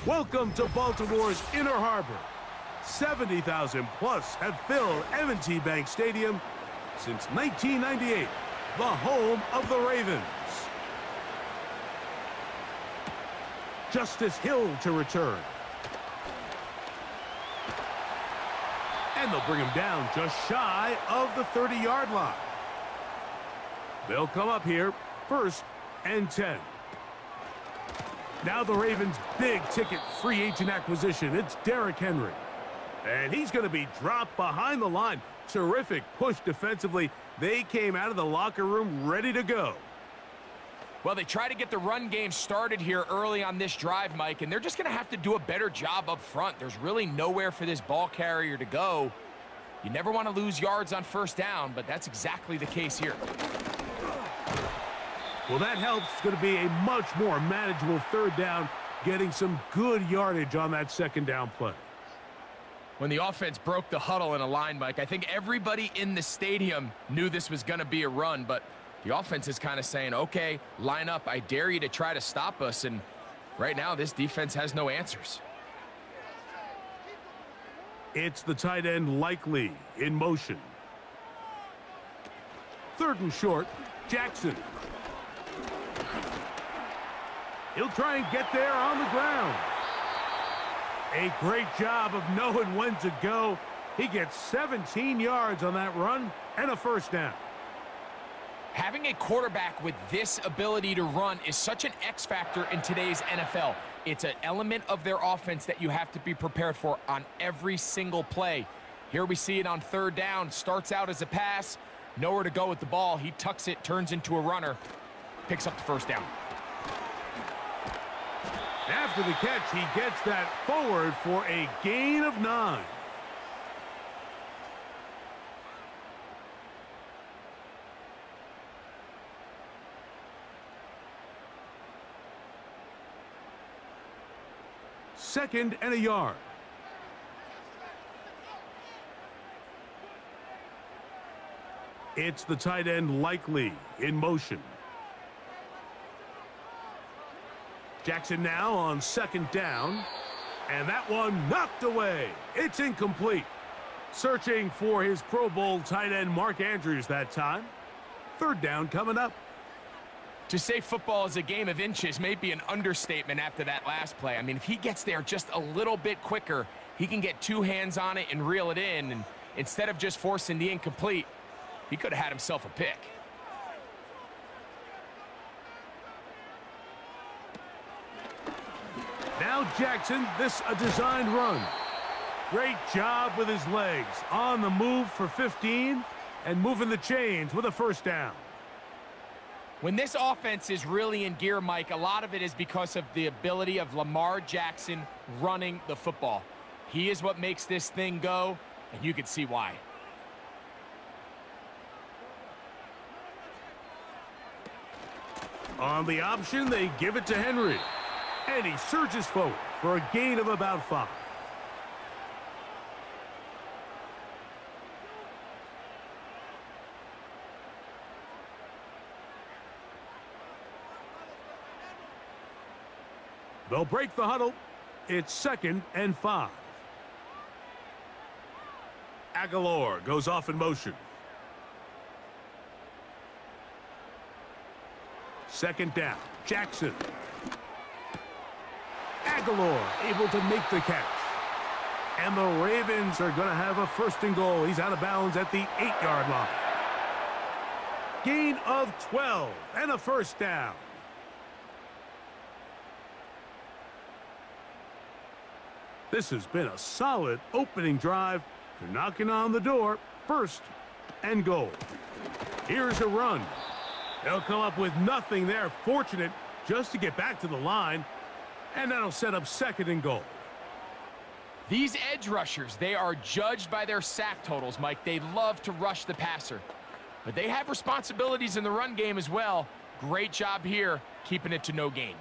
Welcome to Baltimore's Inner Harbor. 70,000 plus have filled M&T Bank Stadium since 1998, the home of the Ravens. Justice Hill to return. And they'll bring him down just shy of the 30-yard line. They'll come up here, 1st and 10. Now the Ravens' big-ticket free agent acquisition. It's Derrick Henry. And he's going to be dropped behind the line. Terrific push defensively. They came out of the locker room ready to go. Well, they try to get the run game started here early on this drive, Mike, and they're just going to have to do a better job up front. There's really nowhere for this ball carrier to go. You never want to lose yards on 1st down, but that's exactly the case here. Well, that helps. It's going to be a much more manageable 3rd down, getting some good yardage on that 2nd down play. When the offense broke the huddle in a line, Mike, I think everybody in the stadium knew this was going to be a run, but the offense is kind of saying, okay, line up. I dare you to try to stop us, and right now this defense has no answers. It's the tight end Likely in motion. 3rd and short, Jackson. He'll try and get there on the ground. A great job of knowing when to go. He gets 17 yards on that run and a 1st down. Having a quarterback with this ability to run is such an X factor in today's NFL. It's an element of their offense that you have to be prepared for on every single play. Here we see it on 3rd down. Starts out as a pass. Nowhere to go with the ball. He tucks it, turns into a runner. Picks up the 1st down. After the catch, he gets that forward for a gain of 9. Second and a yard. It's the tight end Likely in motion. Jackson now on 2nd down, and that one knocked away. It's incomplete. Searching for his Pro Bowl tight end Mark Andrews that time. 3rd down coming up. To say football is a game of inches may be an understatement after that last play. I mean, if he gets there just a little bit quicker, he can get 2 hands on it and reel it in. And instead of just forcing the incomplete, he could have had himself a pick. Now Jackson, this a designed run. Great job with his legs. On the move for 15 and moving the chains with a 1st down. When this offense is really in gear, Mike, a lot of it is because of the ability of Lamar Jackson running the football. He is what makes this thing go, and you can see why. On the option, they give it to Henry. And he surges forward for a gain of about 5. They'll break the huddle. It's 2nd and 5. Aguilar goes off in motion. 2nd down. Jackson. Aguilar able to make the catch. And the Ravens are going to have a 1st and goal. He's out of bounds at the 8-yard line. Gain of 12 and a 1st down. This has been a solid opening drive. They're knocking on the door. 1st and goal. Here's a run. They'll come up with nothing there. Fortunate just to get back to the line. And that'll set up 2nd and goal. These edge rushers, they are judged by their sack totals, Mike. They love to rush the passer. But they have responsibilities in the run game as well. Great job here, keeping it to no gain.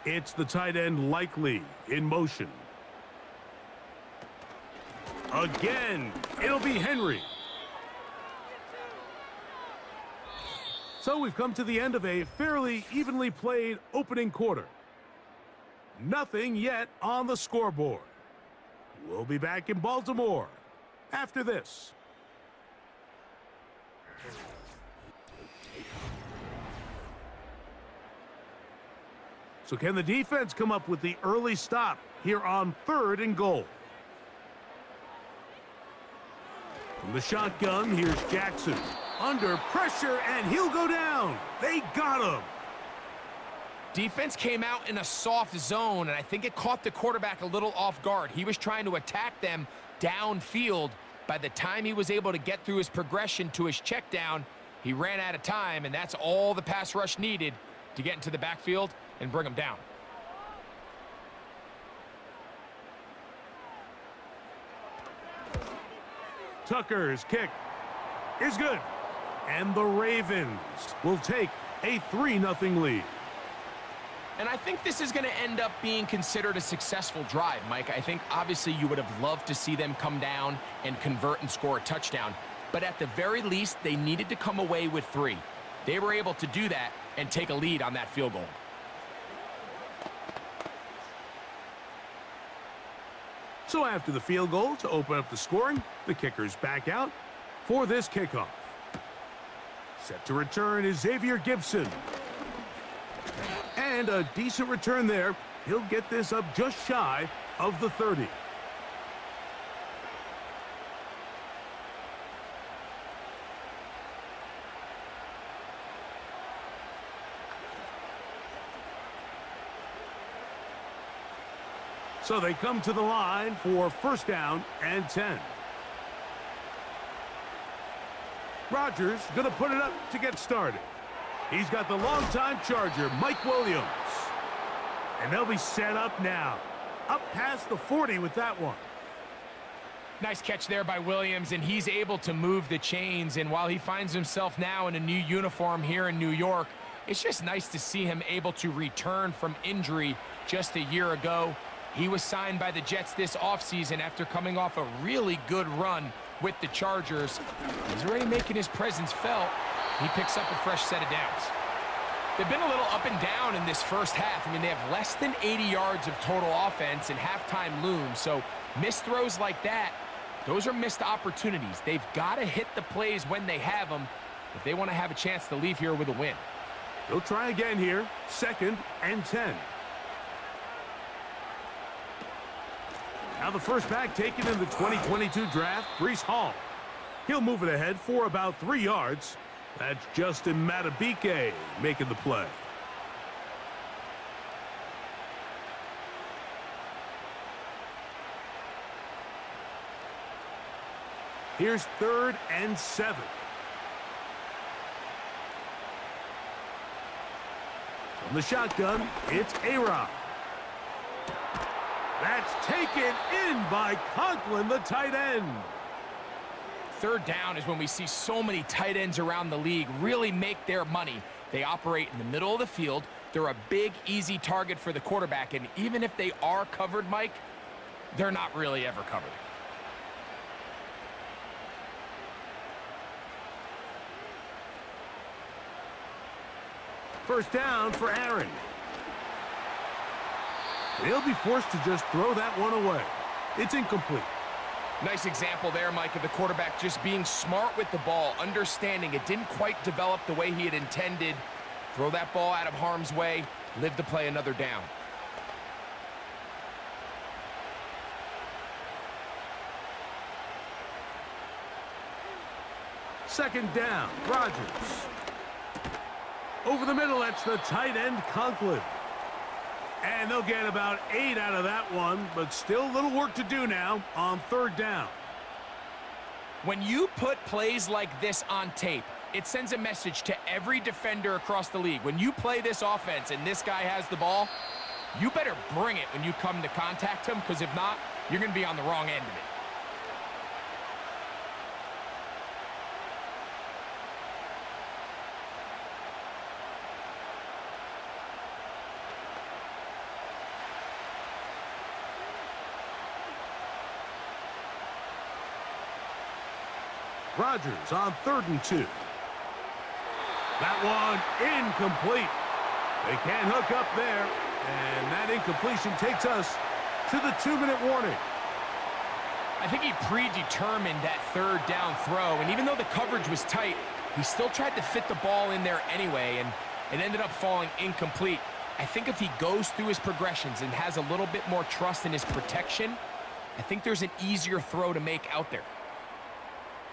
It's the tight end Likely in motion. Again, it'll be Henry. So we've come to the end of a fairly evenly played opening quarter. Nothing yet on the scoreboard. We'll be back in Baltimore after this. So can the defense come up with the early stop here on 3rd and goal? From the shotgun, here's Jackson. Under pressure, and he'll go down. They got him. Defense came out in a soft zone, and I think it caught the quarterback a little off guard. He was trying to attack them downfield. By the time he was able to get through his progression to his check down, he ran out of time, and that's all the pass rush needed to get into the backfield and bring him down. Tucker's kick is good. And the Ravens will take a 3-0 lead. And I think this is going to end up being considered a successful drive, Mike. I think obviously you would have loved to see them come down and convert and score a touchdown. But at the very least, they needed to come away with 3. They were able to do that and take a lead on that field goal. So after the field goal to open up the scoring, the kicker's back out for this kickoff. Set to return is Xavier Gibson. And a decent return there. He'll get this up just shy of the 30. So they come to the line for 1st down and 10. Rodgers going to put it up to get started. He's got the longtime Charger, Mike Williams. And they'll be set up now. Up past the 40 with that one. Nice catch there by Williams, and he's able to move the chains. And while he finds himself now in a new uniform here in New York, it's just nice to see him able to return from injury just a year ago. He was signed by the Jets this offseason after coming off a really good run with the Chargers. He's already making his presence felt. He picks up a fresh set of downs. They've been a little up and down in this first half. I mean, they have less than 80 yards of total offense and halftime looms. So missed throws like that, those are missed opportunities. They've got to hit the plays when they have them if they want to have a chance to leave here with a win. They'll try again here. 2nd and 10. Now the first back taken in the 2022 draft, Breece Hall. He'll move it ahead for about 3 yards. That's Justin Matabike making the play. Here's 3rd and 7. From the shotgun, it's A-Rod. That's taken in by Conklin, the tight end. 3rd down is when we see so many tight ends around the league really make their money. They operate in the middle of the field. They're a big, easy target for the quarterback. And even if they are covered, Mike, they're not really ever covered. First down for Aaron. They'll be forced to just throw that one away. It's incomplete. Nice example there, Mike, of the quarterback just being smart with the ball, understanding it didn't quite develop the way he had intended. Throw that ball out of harm's way, live to play another down. Second down, Rodgers. Over the middle, that's the tight end, Conklin. And they'll get about 8 out of that one, but still a little work to do now on 3rd down. When you put plays like this on tape, it sends a message to every defender across the league. When you play this offense and this guy has the ball, you better bring it when you come to contact him, because if not, you're going to be on the wrong end of it. Rodgers on 3rd and 2. That one incomplete. They can't hook up there, and that incompletion takes us to the 2-minute warning. I think he predetermined that third down throw, and even though the coverage was tight, he still tried to fit the ball in there anyway, and it ended up falling incomplete. I think if he goes through his progressions and has a little bit more trust in his protection, I think there's an easier throw to make out there.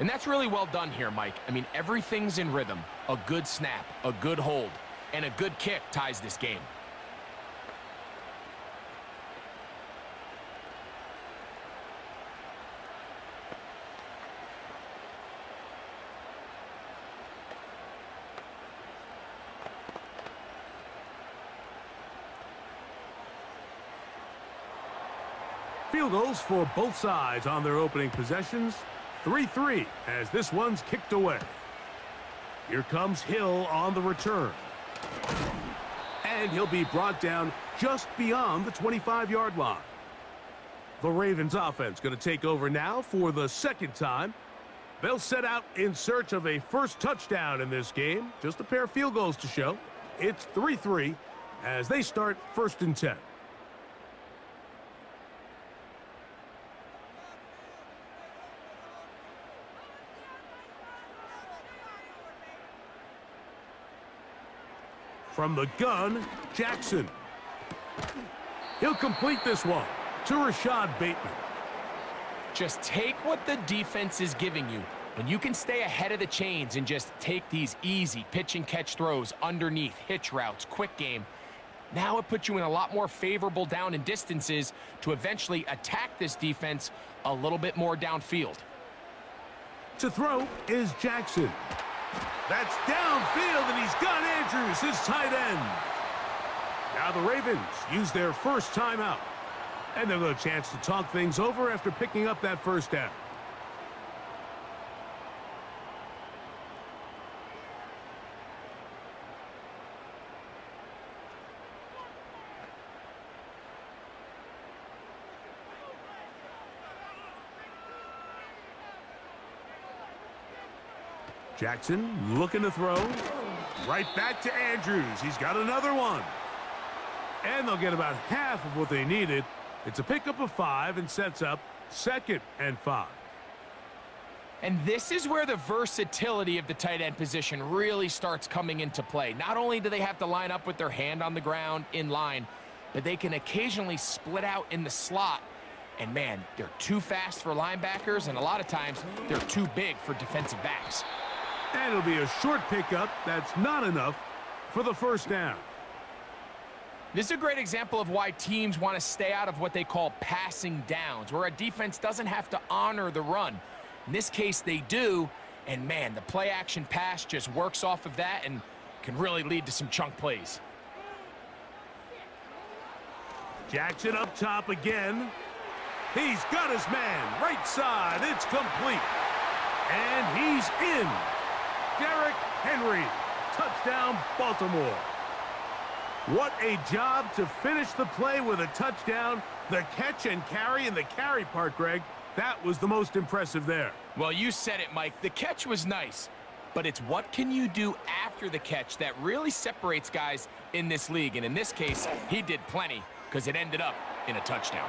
And that's really well done here, Mike. I mean, everything's in rhythm. A good snap, a good hold, and a good kick ties this game. Field goals for both sides on their opening possessions. 3-3 as this one's kicked away. Here comes Hill on the return. And he'll be brought down just beyond the 25-yard line. The Ravens offense going to take over now for the second time. They'll set out in search of a first touchdown in this game. Just a pair of field goals to show. It's 3-3 as they start 1st and 10. From the gun, Jackson. He'll complete this one to Rashad Bateman. Just take what the defense is giving you. When you can stay ahead of the chains and just take these easy pitch and catch throws underneath, hitch routes, quick game, now it puts you in a lot more favorable down and distances to eventually attack this defense a little bit more downfield. To throw is Jackson. That's downfield, and he's got Andrews, his tight end. Now the Ravens use their first timeout, and they'll get a chance to talk things over after picking up that first down. Jackson looking to throw. Right back to Andrews. He's got another one. And they'll get about half of what they needed. It's a pickup of 5 and sets up 2nd and 5. And this is where the versatility of the tight end position really starts coming into play. Not only do they have to line up with their hand on the ground in line, but they can occasionally split out in the slot. And man, they're too fast for linebackers, and a lot of times they're too big for defensive backs. And it'll be a short pickup. That's not enough for the first down. This is a great example of why teams want to stay out of what they call passing downs, where a defense doesn't have to honor the run. In this case, they do, and man, the play-action pass just works off of that and can really lead to some chunk plays. Jackson up top again. He's got his man. Right side. It's complete. And he's in. Derrick Henry. Touchdown, Baltimore. What a job to finish the play with a touchdown. The catch and carry, and the carry part, Greg, that was the most impressive there. Well, you said it, Mike. The catch was nice, but it's what can you do after the catch that really separates guys in this league. And in this case, he did plenty because it ended up in a touchdown.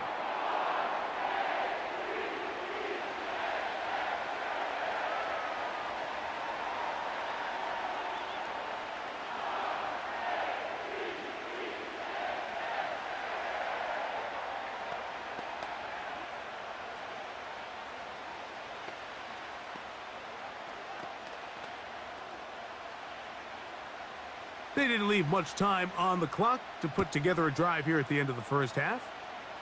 They didn't leave much time on the clock to put together a drive here at the end of the first half.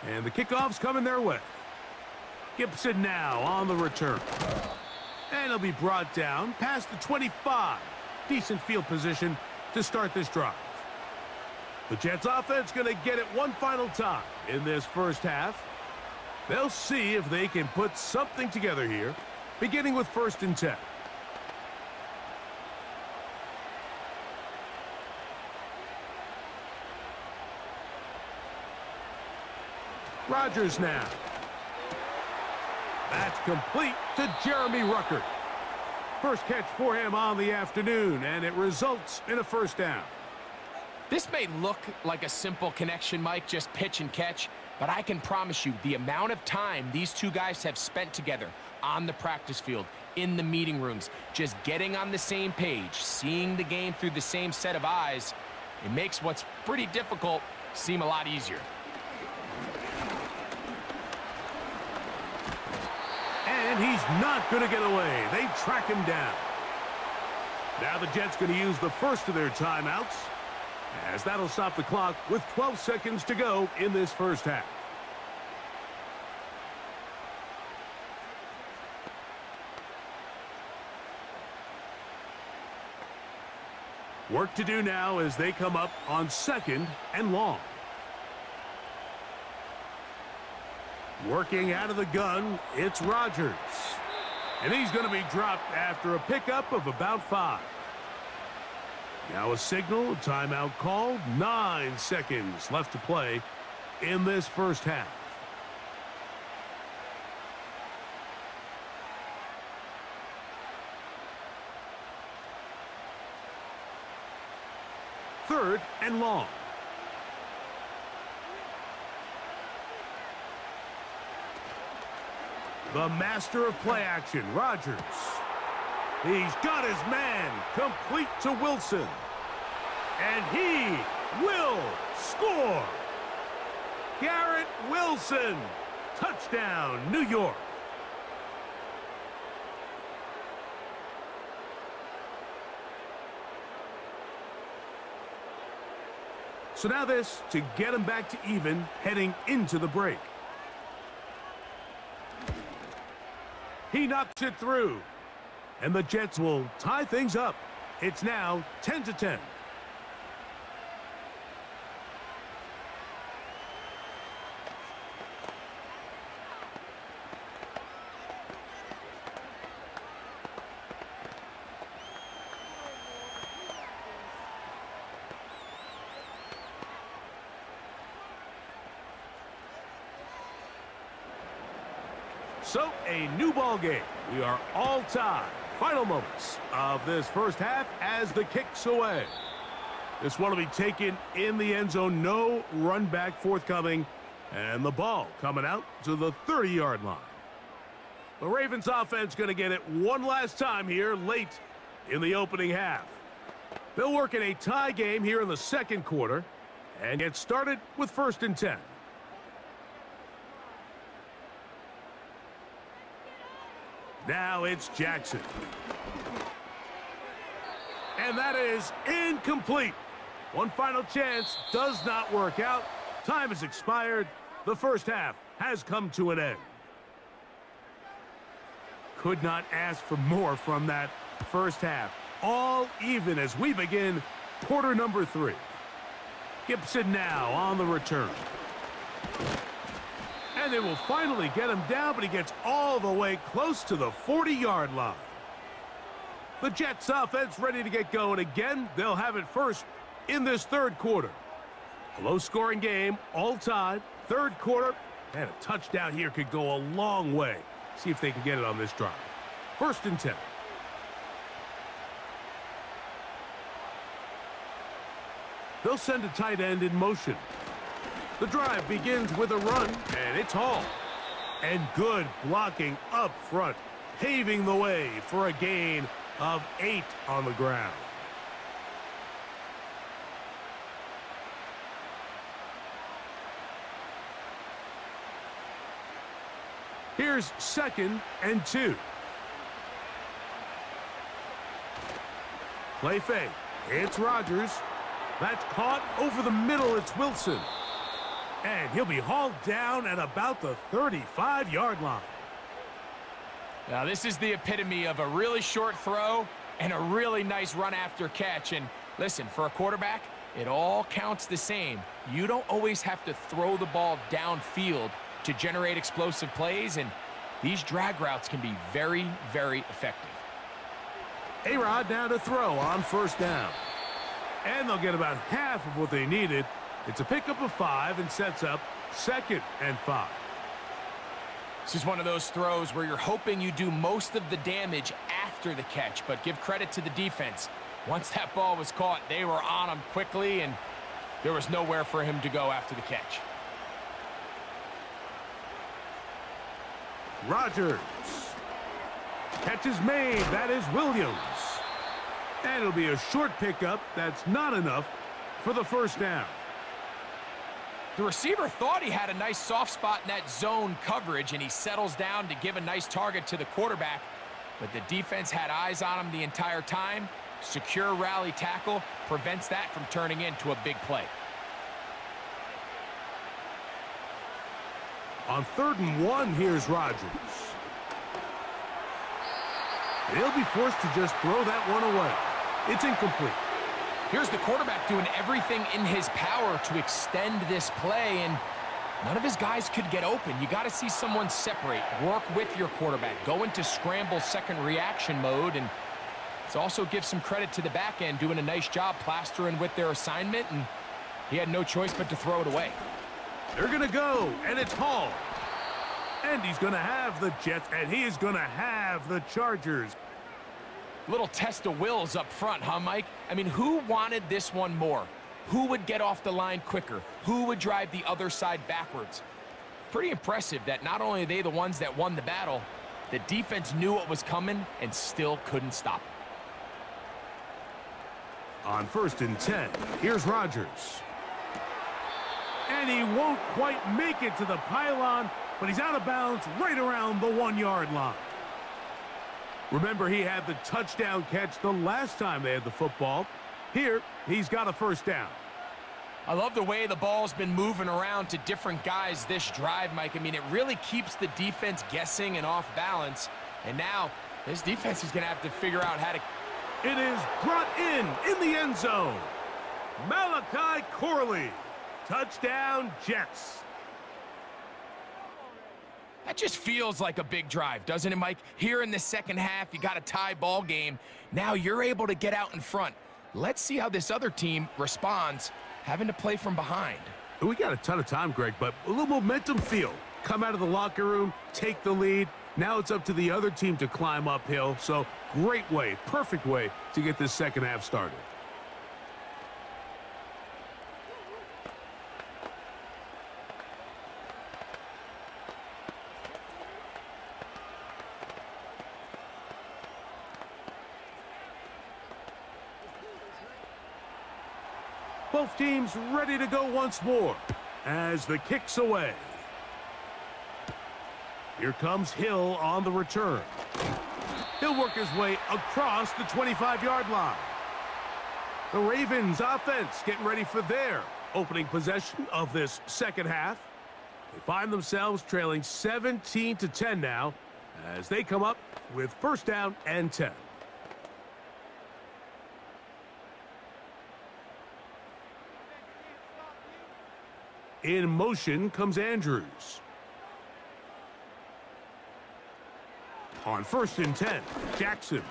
And the kickoff's coming their way. Gibson now on the return. And he'll be brought down past the 25. Decent field position to start this drive. The Jets offense going to get it one final time in this first half. They'll see if they can put something together here, beginning with 1st and 10. Rodgers now. That's complete to Jeremy Ruckert. First catch for him on the afternoon, and it results in a first down. This may look like a simple connection, Mike, just pitch and catch, but I can promise you the amount of time these two guys have spent together on the practice field, in the meeting rooms, just getting on the same page, seeing the game through the same set of eyes, it makes what's pretty difficult seem a lot easier. And he's not going to get away. They track him down. Now the Jets going to use the first of their timeouts, as that'll stop the clock with 12 seconds to go in this first half. Work to do now as they come up on 2nd and long. Working out of the gun, it's Rodgers. And he's going to be dropped after a pickup of about 5. Now a signal, timeout called, 9 seconds left to play in this first half. Third and long. The master of play action, Rodgers. He's got his man, complete to Wilson. And he will score. Garrett Wilson. Touchdown, New York. So now this to get him back to even heading into the break. He knocks it through. And the Jets will tie things up. It's now 10-10. So, a new ball game. We are all tied. Final moments of this first half as the kick's away. This one will be taken in the end zone. No run back forthcoming. And the ball coming out to the 30-yard line. The Ravens offense going to get it one last time here late in the opening half. They'll work in a tie game here in the second quarter and get started with 1st and 10. Now it's Jackson. And that is incomplete. One final chance does not work out. Time has expired. The first half has come to an end. Could not ask for more from that first half. All even as we begin quarter number 3. Gibson now on the return. And they will finally get him down, but he gets all the way close to the 40-yard line. The Jets offense ready to get going again. They'll have it first in this third quarter. A low-scoring game, all tied, third quarter, and a touchdown here could go a long way. See if they can get it on this drive. 1st and 10. They'll send a tight end in motion. The drive begins with a run, and it's hauled. And good blocking up front, paving the way for a gain of 8 on the ground. Here's 2nd and 2. Play fake. It's Rodgers. That's caught over the middle. It's Wilson. And he'll be hauled down at about the 35-yard line. Now, this is the epitome of a really short throw and a really nice run after catch. And listen, for a quarterback, it all counts the same. You don't always have to throw the ball downfield to generate explosive plays, and these drag routes can be very, very effective. A-Rod now to throw on 1st down. And they'll get about half of what they needed. It's a pickup of 5 and sets up 2nd and 5. This is one of those throws where you're hoping you do most of the damage after the catch, but give credit to the defense. Once that ball was caught, they were on him quickly, and there was nowhere for him to go after the catch. Rodgers. Catch is made. That is Williams. And it'll be a short pickup. That's not enough for the first down. The receiver thought he had a nice soft spot in that zone coverage, and he settles down to give a nice target to the quarterback. But the defense had eyes on him the entire time. Secure rally tackle prevents that from turning into a big play. On 3rd and 1, here's Rodgers. He'll be forced to just throw that one away. It's incomplete. Here's the quarterback doing everything in his power to extend this play, and none of his guys could get open. You got to see someone separate, work with your quarterback, go into scramble second reaction mode, and it also gives some credit to the back end doing a nice job plastering with their assignment, and he had no choice but to throw it away. They're going to go, and it's Hall. And he's going to have the Jets, and he is going to have the Chargers. Little test of wills up front, huh, Mike? I mean, who wanted this one more? Who would get off the line quicker? Who would drive the other side backwards? Pretty impressive that not only are they the ones that won the battle, the defense knew what was coming and still couldn't stop it. On 1st and 10, here's Rodgers. And he won't quite make it to the pylon, but he's out of bounds right around the 1-yard line. Remember, he had the touchdown catch the last time they had the football. Here, he's got a first down. I love the way the ball's been moving around to different guys this drive, Mike. I mean, it really keeps the defense guessing and off balance. And now, this defense is going to have to figure out how to... It is brought in the end zone. Malachi Corley. Touchdown, Jets. That just feels like a big drive, doesn't it, Mike? Here in the second half, you got a tie ball game. Now you're able to get out in front. Let's see how this other team responds, having to play from behind. We got a ton of time, Greg, but a little momentum feel. Come out of the locker room, take the lead. Now it's up to the other team to climb uphill. So great way, perfect way to get this second half started. Both teams ready to go once more as the kick's away. Here comes Hill on the return. He'll work his way across the 25-yard line. The Ravens offense getting ready for their opening possession of this second half. They find themselves trailing 17-10 now as they come up with first down and 10. In motion comes Andrews. On 1st and 10, Jackson.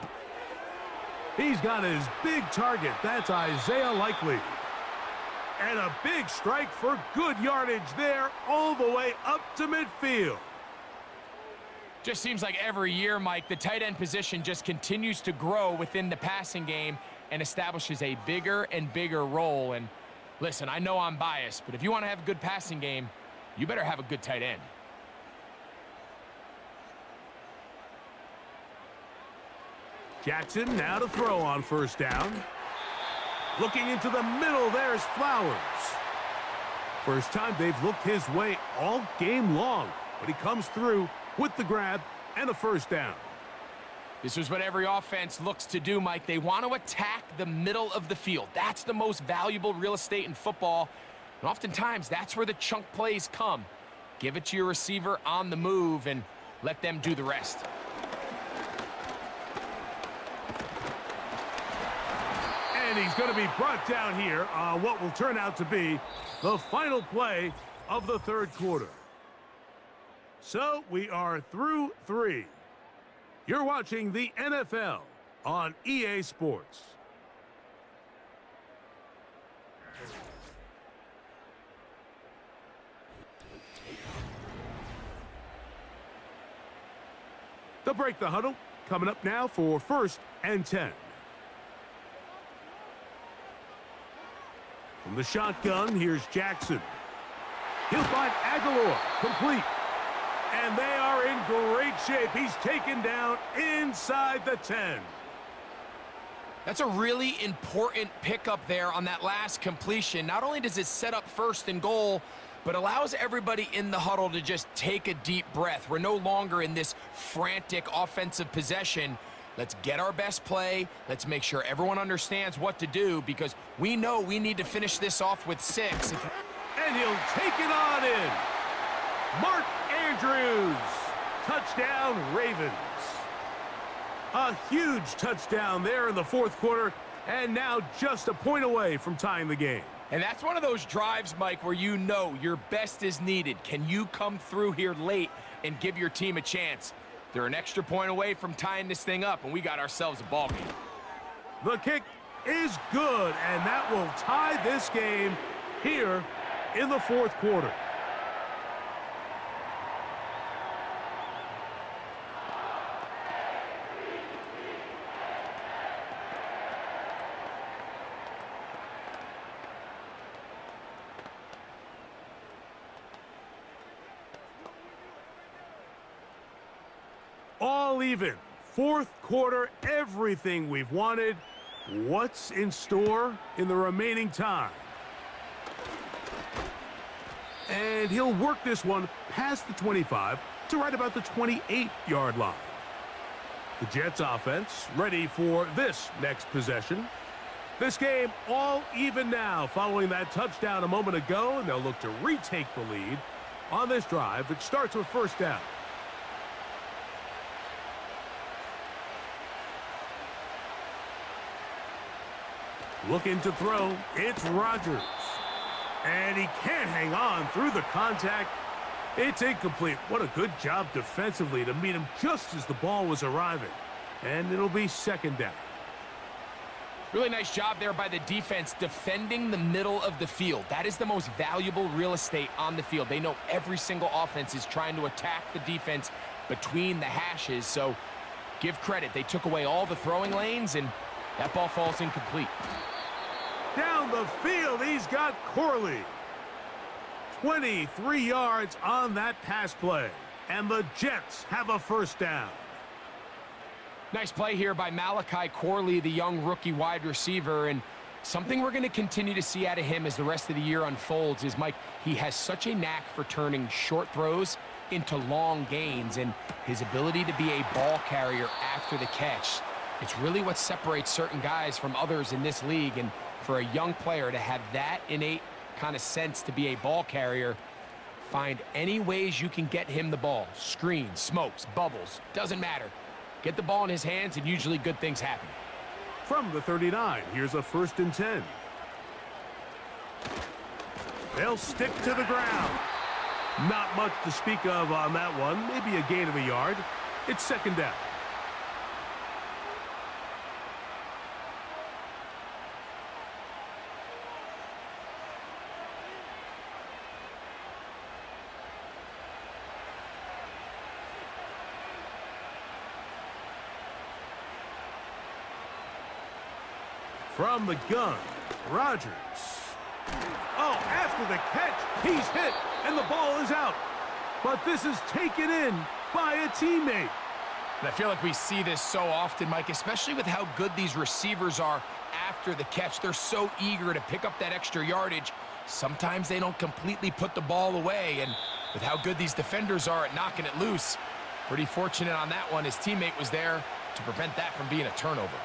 He's got his big target. That's Isaiah Likely. And a big strike for good yardage there all the way up to midfield. Just seems like every year, Mike, the tight end position just continues to grow within the passing game and establishes a bigger and bigger role. And listen, I know I'm biased, but if you want to have a good passing game, you better have a good tight end. Jackson now to throw on first down. Looking into the middle, there's Flowers. First time they've looked his way all game long, but he comes through with the grab and a first down. This is what every offense looks to do, Mike. They want to attack the middle of the field. That's the most valuable real estate in football. And oftentimes, that's where the chunk plays come. Give it to your receiver on the move and let them do the rest. And he's going to be brought down here on what will turn out to be the final play of the third quarter. So we are through 3. You're watching the NFL on EA Sports. break the huddle. Coming up now for 1st and 10. From the shotgun, here's Jackson. He'll find Aguilar, complete. And they are in great shape. He's taken down inside the 10. That's a really important pickup there on that last completion. Not only does it set up 1st and goal, but allows everybody in the huddle to just take a deep breath. We're no longer in this frantic offensive possession. Let's get our best play. Let's make sure everyone understands what to do, because we know we need to finish this off with 6. And he'll take it on in. Mark Andrews. Touchdown, Ravens. A huge touchdown there in the 4th quarter, and now just a point away from tying the game. And that's one of those drives, Mike, where you know your best is needed. Can you come through here late and give your team a chance? They're an extra point away from tying this thing up, and we got ourselves a ball game. The kick is good, and that will tie this game here in the 4th quarter. All even. 4th quarter, everything we've wanted. What's in store in the remaining time? And he'll work this one past the 25 to right about the 28-yard line. The Jets offense ready for this next possession. This game all even now following that touchdown a moment ago, and they'll look to retake the lead on this drive. It starts with 1st down. Looking to throw, it's Rodgers. And he can't hang on through the contact. It's incomplete. What a good job defensively to meet him just as the ball was arriving. And it'll be 2nd down. Really nice job there by the defense defending the middle of the field. That is the most valuable real estate on the field. They know every single offense is trying to attack the defense between the hashes. So give credit. They took away all the throwing lanes, and that ball falls incomplete. Down the field, he's got Corley. 23 yards on that pass play. And the Jets have a 1st down. Nice play here by Malachi Corley, the young rookie wide receiver. And something we're going to continue to see out of him as the rest of the year unfolds is, Mike, he has such a knack for turning short throws into long gains. And his ability to be a ball carrier after the catch, it's really what separates certain guys from others in this league. And for a young player to have that innate kind of sense to be a ball carrier, find any ways you can get him the ball. Screens, smokes, bubbles, doesn't matter. Get the ball in his hands, and usually good things happen. From the 39, here's a 1st and 10. They'll stick to the ground. Not much to speak of on that one. Maybe a gain of a yard. It's 2nd down. From the gun, Rodgers. Oh, after the catch, he's hit, and the ball is out. But this is taken in by a teammate. And I feel like we see this so often, Mike, especially with how good these receivers are after the catch. They're so eager to pick up that extra yardage. Sometimes they don't completely put the ball away, and with how good these defenders are at knocking it loose, pretty fortunate on that one. His teammate was there to prevent that from being a turnover.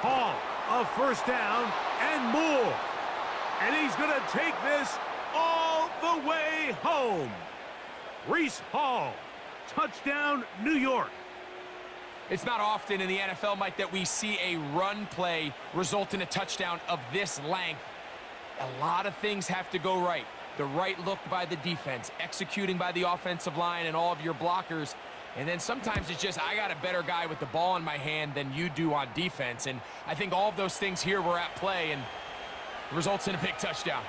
Hall, a 1st down and more. And he's going to take this all the way home. Reese Hall, touchdown, New York. It's not often in the NFL, Mike, that we see a run play result in a touchdown of this length. A lot of things have to go right. the right look by the defense, executing by the offensive line and all of your blockers. And then sometimes it's just, I got a better guy with the ball in my hand than you do on defense. And I think all of those things here were at play and results in a big touchdown.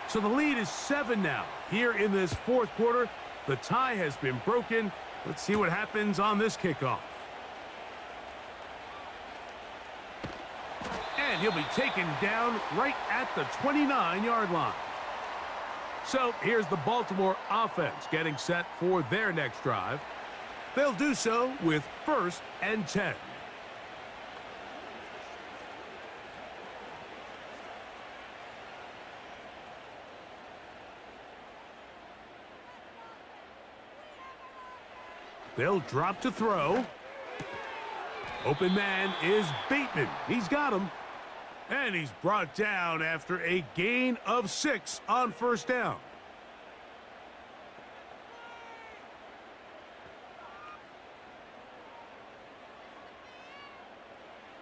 So the lead is 7 now. Here in this fourth quarter, the tie has been broken. Let's see what happens on this kickoff. And he'll be taken down right at the 29-yard line. So here's the Baltimore offense getting set for their next drive. They'll do so with 1st and 10. They'll drop to throw. Open man is Bateman. He's got him. And he's brought down after a gain of 6 on 1st down.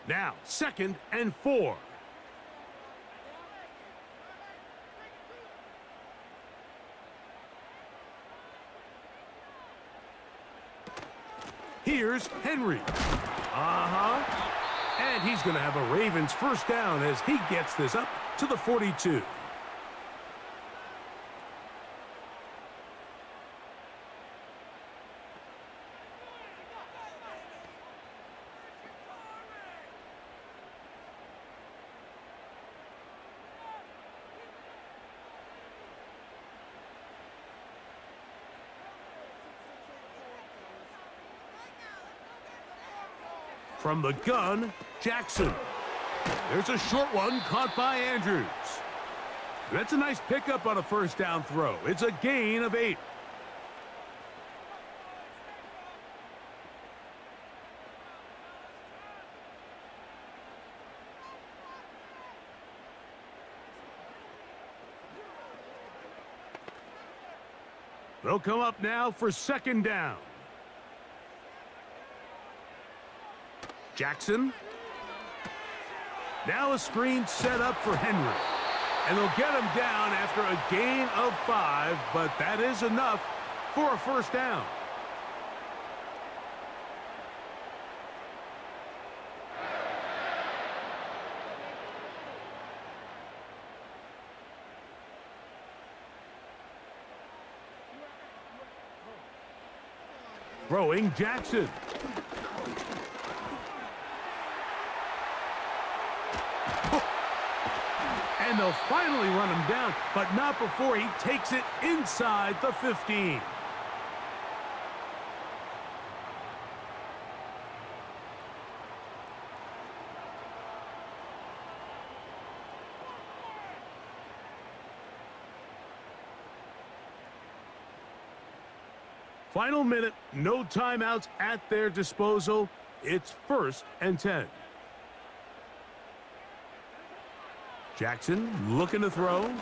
Now, 2nd and 4. Here's Henry. And he's going to have a Ravens 1st down as he gets this up to the 42. From the gun, Jackson. There's a short one caught by Andrews. That's a nice pickup on a 1st down throw. It's a gain of 8. They'll come up now for 2nd down. Jackson. Now a screen set up for Henry. And they'll get him down after a gain of 5, but that is enough for a 1st down. Throwing Jackson. And they'll finally run him down, but not before he takes it inside the 15. Final minute, no timeouts at their disposal. It's 1st and 10. Jackson looking to throw.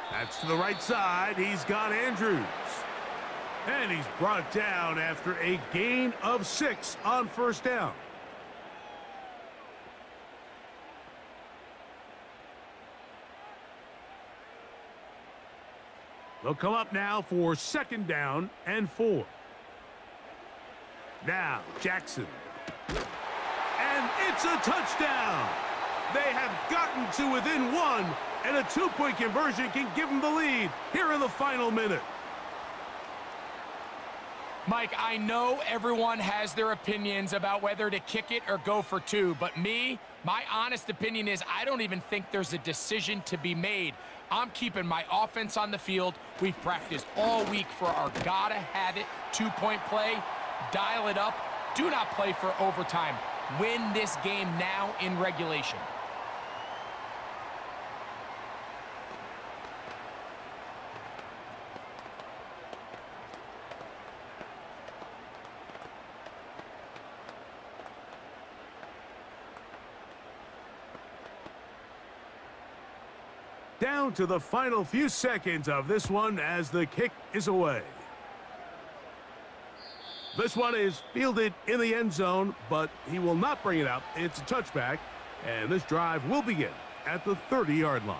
That's to the right side. He's got Andrews. And he's brought down after a gain of 6 on 1st down. They'll come up now for 2nd down and 4. Now, Jackson. And it's a touchdown. They have gotten to within 1, and a 2-point conversion can give them the lead here in the final minute. Mike, I know everyone has their opinions about whether to kick it or go for 2, but my honest opinion is I don't even think there's a decision to be made. I'm keeping my offense on the field. We've practiced all week for our gotta-have-it 2-point play. Dial it up. Do not play for overtime. Win this game now in regulation. down to the final few seconds of this one as the kick is away. This one is fielded in the end zone, but he will not bring it out. It's a touchback, and this drive will begin at the 30-yard line.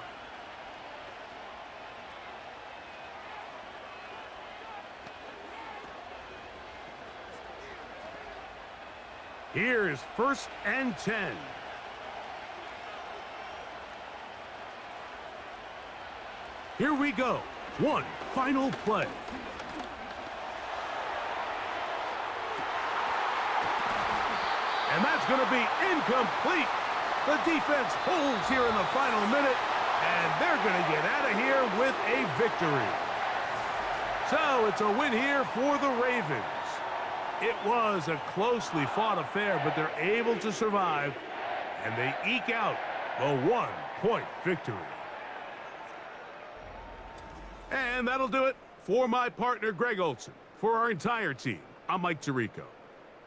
Here is 1st and 10. Here we go. One final play. And that's going to be incomplete. The defense holds here in the final minute, and they're going to get out of here with a victory. So it's a win here for the Ravens. It was a closely fought affair, but they're able to survive, and they eke out a 1-point victory. And that'll do it for my partner, Greg Olson. For our entire team, I'm Mike Tirico.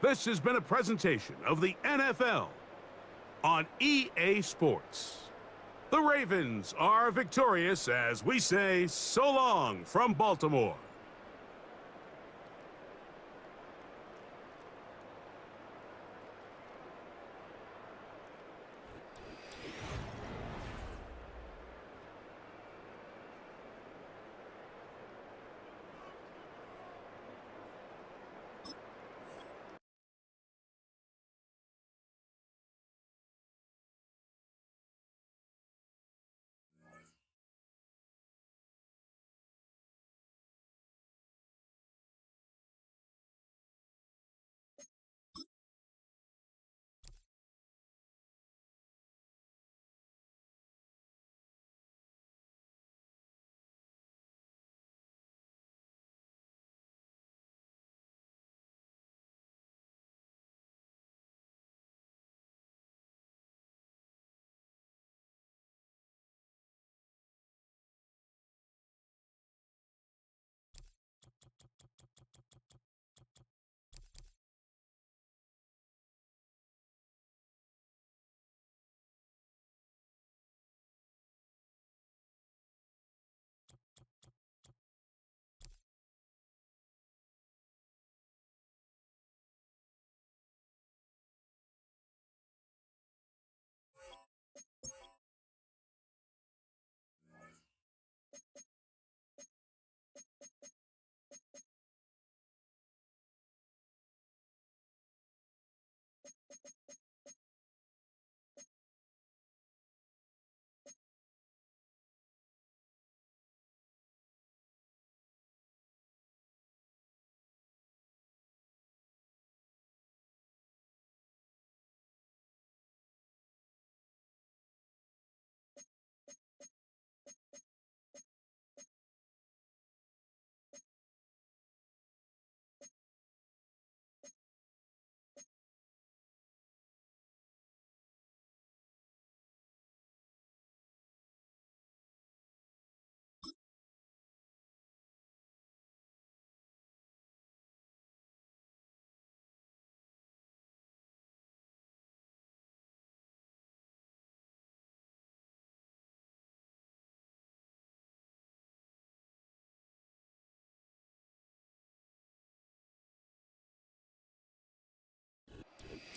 This has been a presentation of the NFL on EA Sports. The Ravens are victorious as we say so long from Baltimore.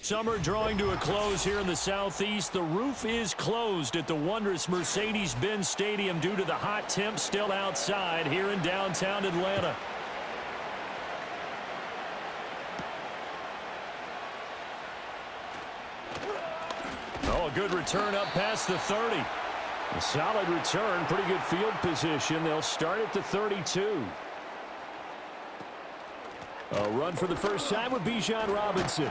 Summer drawing to a close here in the southeast. The roof is closed at the wondrous Mercedes-Benz Stadium due to the hot temps still outside here in downtown Atlanta. Oh, a good return up past the 30. A solid return, pretty good field position. They'll start at the 32. A run for the first time with Bijan Robinson.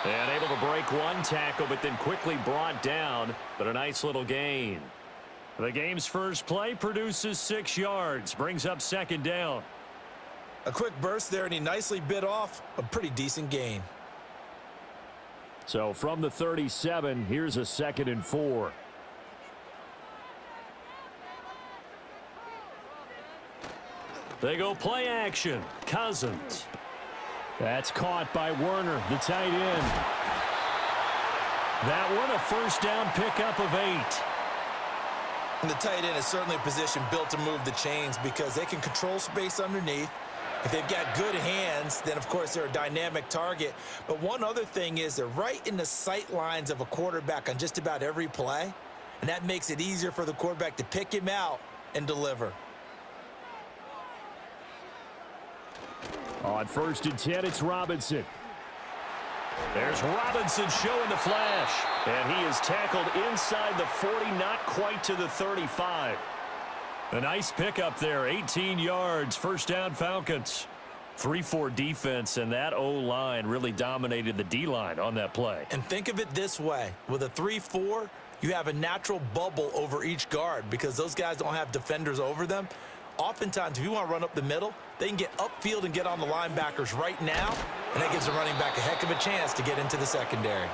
And able to break one tackle, but then quickly brought down. But a nice little gain. The game's first play produces 6 yards. Brings up second down. A quick burst there, and he nicely bit off a pretty decent gain. So from the 37, here's a 2nd and 4. They go play action. Cousins. That's caught by Werner, the tight end. That one a first down pickup of 8. And the tight end is certainly a position built to move the chains because they can control space underneath. If they've got good hands, then, of course, they're a dynamic target. But one other thing is they're right in the sight lines of a quarterback on just about every play, and that makes it easier for the quarterback to pick him out and deliver. On 1st and 10, it's Robinson. There's Robinson showing the flash. And he is tackled inside the 40, not quite to the 35. A nice pickup there, 18 yards, first down Falcons. 3-4 defense, and that O-line really dominated the D-line on that play. And think of it this way. With a 3-4, you have a natural bubble over each guard because those guys don't have defenders over them. Oftentimes, if you want to run up the middle, they can get upfield and get on the linebackers right now, and that gives the running back a heck of a chance to get into the secondary.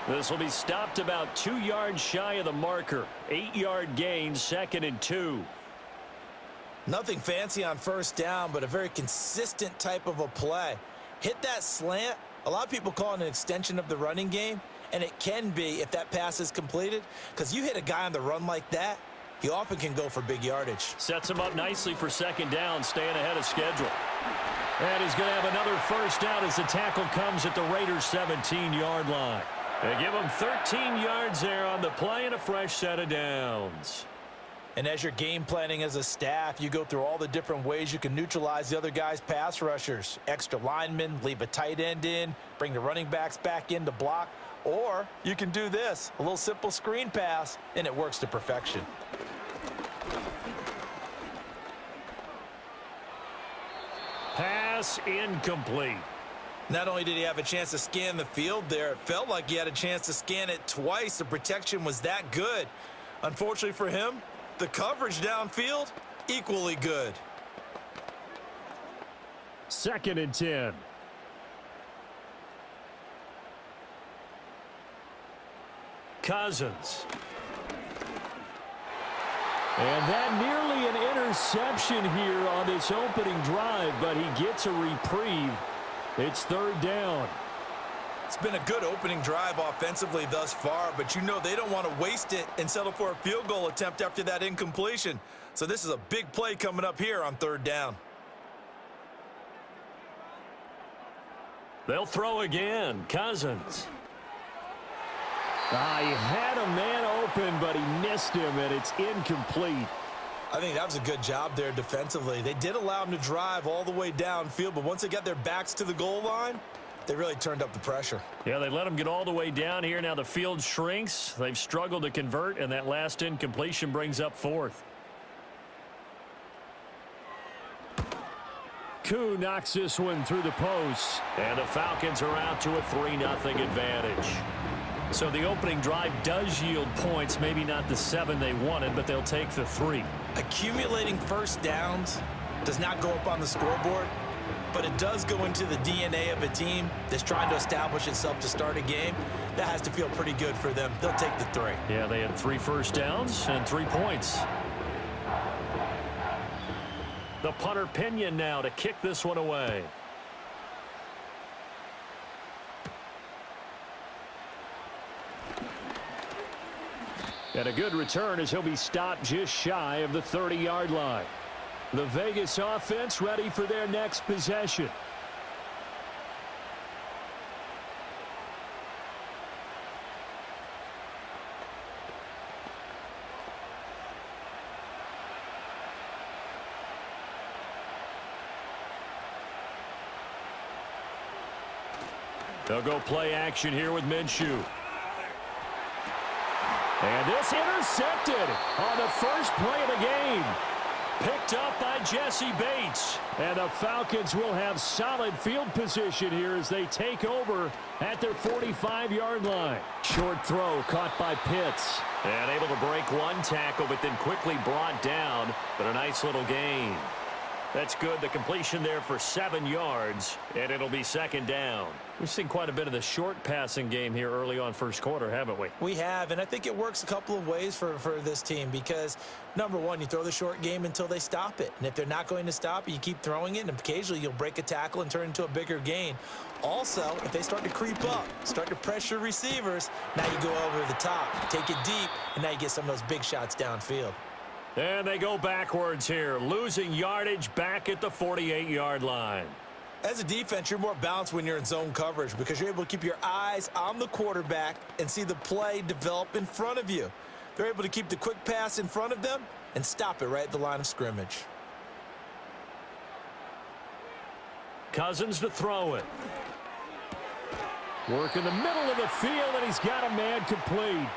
This will be stopped about 2 yards shy of the marker. 8-yard gain, 2nd and 2. Nothing fancy on first down, but a very consistent type of a play. Hit that slant. A lot of people call it an extension of the running game, and it can be if that pass is completed, because you hit a guy on the run like that, he often can go for big yardage. Sets him up nicely for 2nd down, staying ahead of schedule. And he's going to have another first down as the tackle comes at the Raiders' 17-yard line. They give him 13 yards there on the play and a fresh set of downs. And as you're game planning as a staff, you go through all the different ways you can neutralize the other guy's pass rushers. Extra linemen, leave a tight end in, bring the running backs back in to block. Or you can do this, a little simple screen pass, and it works to perfection. Pass incomplete. Not only did he have a chance to scan the field there, it felt like he had a chance to scan it twice. The protection was that good. Unfortunately for him, the coverage downfield, equally good. 2nd and 10. Cousins. And that nearly an interception here on this opening drive, but he gets a reprieve. It's 3rd down. It's been a good opening drive offensively thus far, but you know they don't want to waste it and settle for a field goal attempt after that incompletion. So this is a big play coming up here on 3rd down. They'll throw again. Cousins. He had a man open, but he missed him, and it's incomplete. I think that was a good job there defensively. They did allow him to drive all the way downfield, but once they got their backs to the goal line, they really turned up the pressure. Yeah, they let him get all the way down here. Now the field shrinks. They've struggled to convert, and that last incompletion brings up 4th. Koo knocks this one through the post, and the Falcons are out to a 3-0 advantage. So the opening drive does yield points, maybe not the 7 they wanted, but they'll take the 3. Accumulating first downs does not go up on the scoreboard, but it does go into the DNA of a team that's trying to establish itself to start a game. That has to feel pretty good for them. They'll take the 3. Yeah, they had 3 first downs and 3 points. The punter Pinion now to kick this one away. And a good return as he'll be stopped just shy of the 30-yard line. The Vegas offense ready for their next possession. They'll go play action here with Minshew. And this intercepted on the first play of the game. Picked up by Jesse Bates. And the Falcons will have solid field position here as they take over at their 45-yard line. Short throw caught by Pitts. And able to break one tackle, but then quickly brought down. But a nice little gain. That's good. The completion there for 7 yards, and it'll be second down. We've seen quite a bit of the short passing game here early on first quarter, haven't we? We have, and I think it works a couple of ways for this team because, number one, you throw the short game until they stop it. And if they're not going to stop it, you keep throwing it, and occasionally you'll break a tackle and turn it into a bigger gain. Also, if they start to creep up, start to pressure receivers, now you go over the top, take it deep, and now you get some of those big shots downfield. And they go backwards here, losing yardage back at the 48-yard line. As a defense, you're more balanced when you're in zone coverage because you're able to keep your eyes on the quarterback and see the play develop in front of you. They're able to keep the quick pass in front of them and stop it right at the line of scrimmage. Cousins to throw it. Work in the middle of the field, and he's got a man complete.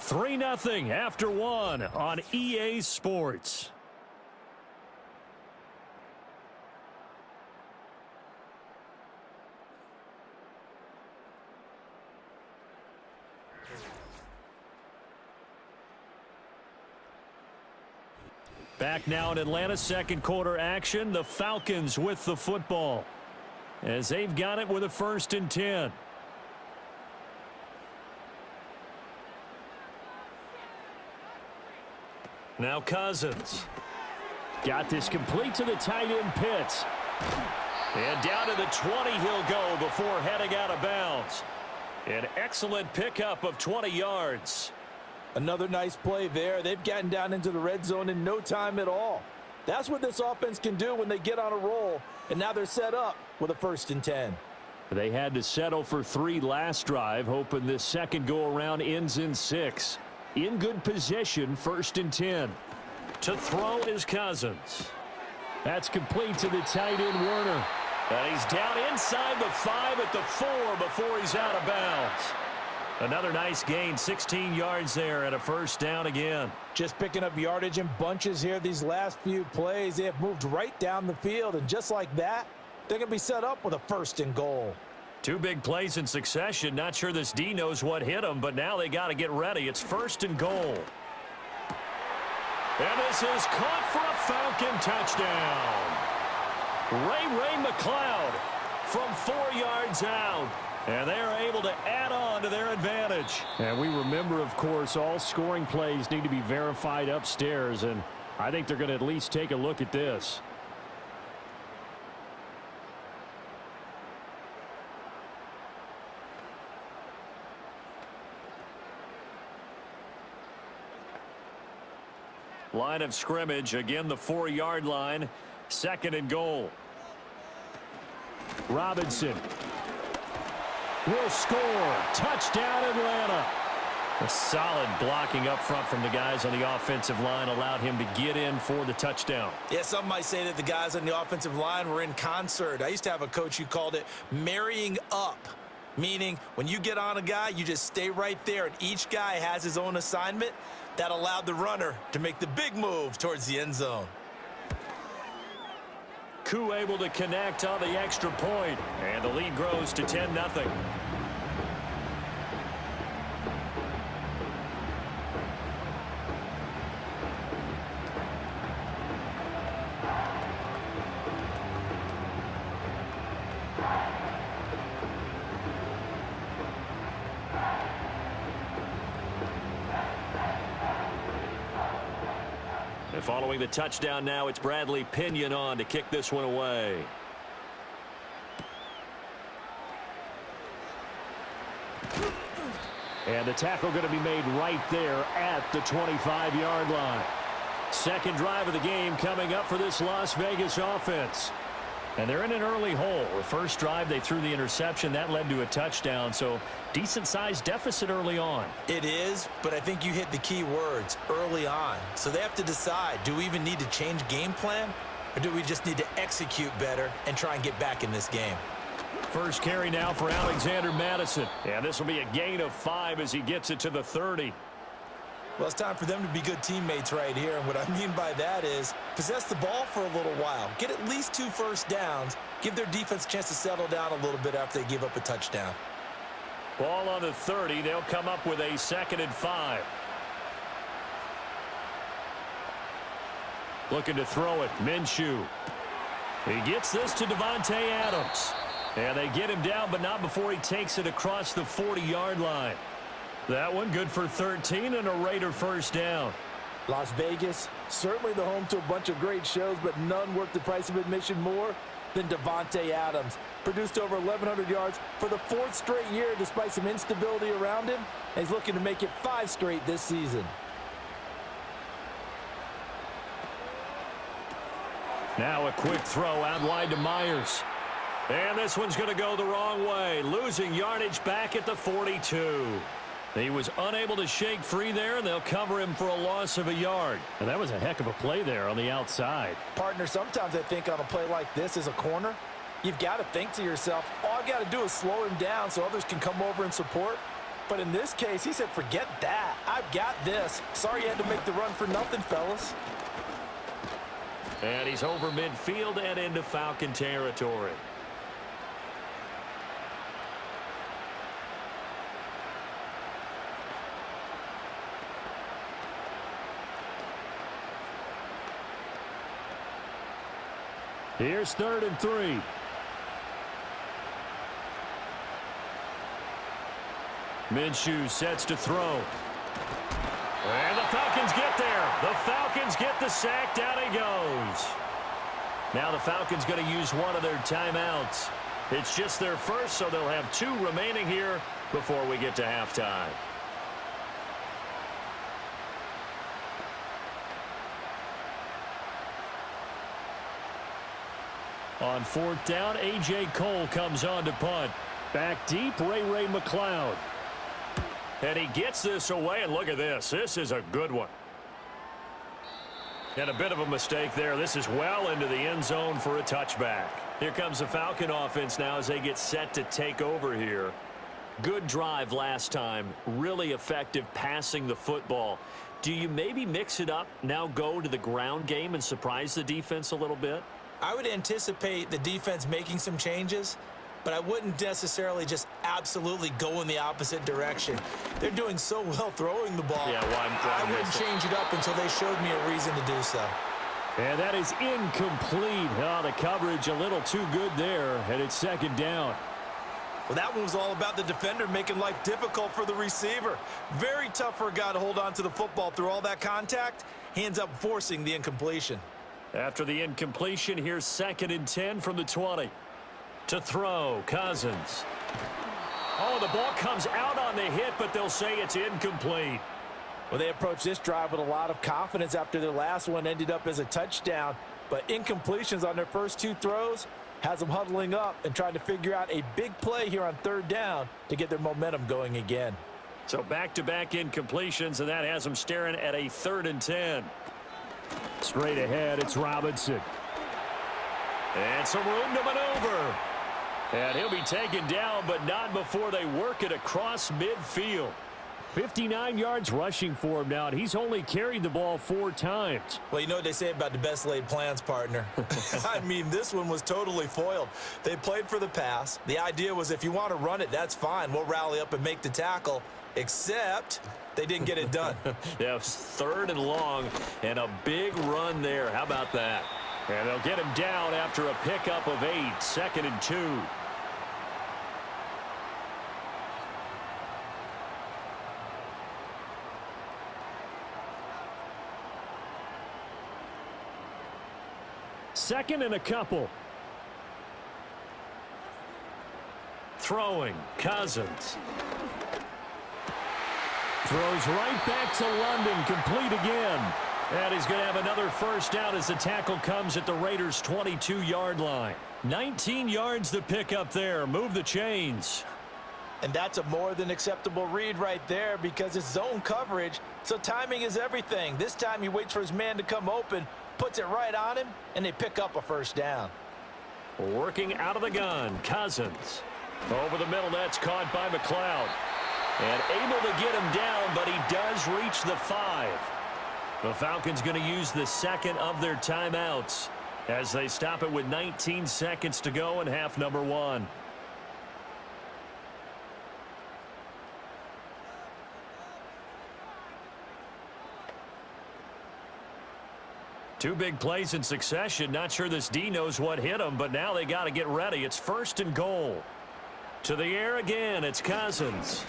3-0 after 1 on EA Sports. Back now in Atlanta, second quarter action. The Falcons with the football as they've got it with a 1st and 10. Now Cousins. Got this complete to the tight end Pitts. And down to the 20 he'll go before heading out of bounds. An excellent pickup of 20 yards. Another nice play there. They've gotten down into the red zone in no time at all. That's what this offense can do when they get on a roll. And now they're set up with a 1st and 10. They had to settle for 3 last drive, hoping this second go-around ends in 6. In good position, 1st and 10. To throw is Cousins. That's complete to the tight end Werner. And he's down inside the 5 at the 4 before he's out of bounds. Another nice gain, 16 yards there and a 1st down again. Just picking up yardage in bunches here these last few plays. They have moved right down the field, and just like that, they're going to be set up with a 1st and goal. 2 big plays in succession. Not sure this D knows what hit them, but now they got to get ready. It's 1st and goal. And this is caught for a Falcon touchdown. Ray McLeod from 4 yards out. And they are able to add on to their advantage. And we remember, of course, all scoring plays need to be verified upstairs. And I think they're going to at least take a look at this. Line of scrimmage, again the 4-yard line, 2nd and goal. Robinson will score. Touchdown, Atlanta. A solid blocking up front from the guys on the offensive line allowed him to get in for the touchdown. Yeah, some might say that the guys on the offensive line were in concert. I used to have a coach who called it marrying up, meaning when you get on a guy, you just stay right there, and each guy has his own assignment. That allowed the runner to make the big move towards the end zone. Koo able to connect on the extra point, and the lead grows to 10-0. And following the touchdown now, it's Bradley Pinion on to kick this one away. And the tackle going to be made right there at the 25-yard line. Second drive of the game coming up for this Las Vegas offense. And they're in an early hole. The first drive, they threw the interception. That led to a touchdown, so decent-sized deficit early on. It is, but I think you hit the key words, early on. So they have to decide, do we even need to change game plan, or do we just need to execute better and try and get back in this game? First carry now for Alexander Madison. And this will be a gain of 5 as he gets it to the 30. Well, it's time for them to be good teammates right here. And what I mean by that is possess the ball for a little while. Get at least 2 first downs. Give their defense a chance to settle down a little bit after they give up a touchdown. Ball on the 30. They'll come up with a 2nd and 5. Looking to throw it. Minshew. He gets this to Davante Adams. And they get him down, but not before he takes it across the 40-yard line. That one good for 13 and a Raider first down. Las Vegas, certainly the home to a bunch of great shows, but none worth the price of admission more than Davante Adams. Produced over 1,100 yards for the 4th straight year despite some instability around him. And he's looking to make it 5 straight this season. Now a quick throw out wide to Myers. And this one's going to go the wrong way. Losing yardage back at the 42. He was unable to shake free there, and they'll cover him for a loss of a yard. And that was a heck of a play there on the outside. Partner, sometimes I think on a play like this as a corner, you've got to think to yourself, all I've got to do is slow him down so others can come over and support. But in this case, he said, forget that. I've got this. Sorry you had to make the run for nothing, fellas. And he's over midfield and into Falcon territory. Here's 3rd and 3. Minshew sets to throw. And the Falcons get there. The Falcons get the sack. Down he goes. Now the Falcons going to use one of their timeouts. It's just their first, so they'll have 2 remaining here before we get to halftime. On 4th down, A.J. Cole comes on to punt. Back deep, Ray McLeod. And he gets this away, and look at this. This is a good one. And a bit of a mistake there. This is well into the end zone for a touchback. Here comes the Falcon offense now as they get set to take over here. Good drive last time. Really effective passing the football. Do you maybe mix it up, now go to the ground game and surprise the defense a little bit? I would anticipate the defense making some changes, but I wouldn't necessarily just absolutely go in the opposite direction. They're doing so well throwing the ball. Yeah, well, I wouldn't change it up until they showed me a reason to do so. And that is incomplete. Oh, the coverage a little too good there, and it's 2nd down. Well, that one was all about the defender making life difficult for the receiver. Very tough for a guy to hold on to the football through all that contact. He ends up forcing the incompletion. After the incompletion, here's 2nd and 10 from the 20. To throw, Cousins. Oh, the ball comes out on the hit, but they'll say it's incomplete. Well, they approached this drive with a lot of confidence after their last one ended up as a touchdown. But incompletions on their first 2 throws has them huddling up and trying to figure out a big play here on 3rd down to get their momentum going again. So back-to-back incompletions, and that has them staring at a 3rd and 10. Straight ahead, it's Robinson. And some room to maneuver. And he'll be taken down, but not before they work it across midfield. 59 yards rushing for him now, and he's only carried the ball 4 times. Well, you know what they say about the best laid plans, partner. I mean, this one was totally foiled. They played for the pass. The idea was if you want to run it, that's fine. We'll rally up and make the tackle, except they didn't get it done. Yeah, it was 3rd and long, and a big run there. How about that? And they'll get him down after a pickup of 8, 2nd and 2. Second and a couple. Throwing, Cousins. Throws right back to London, complete again. And he's going to have another first down as the tackle comes at the Raiders' 22-yard line. 19 yards to pick up there. Move the chains. And that's a more than acceptable read right there because it's zone coverage, so timing is everything. This time he waits for his man to come open, puts it right on him, and they pick up a first down. Working out of the gun, Cousins. Over the middle, that's caught by McLeod. And able to get him down, but he does reach the 5. The Falcons going to use the second of their timeouts as they stop it with 19 seconds to go in half number 1. Two big plays in succession. Not sure this D knows what hit him, but now they got to get ready. It's 1st and goal. To the air again, it's Cousins.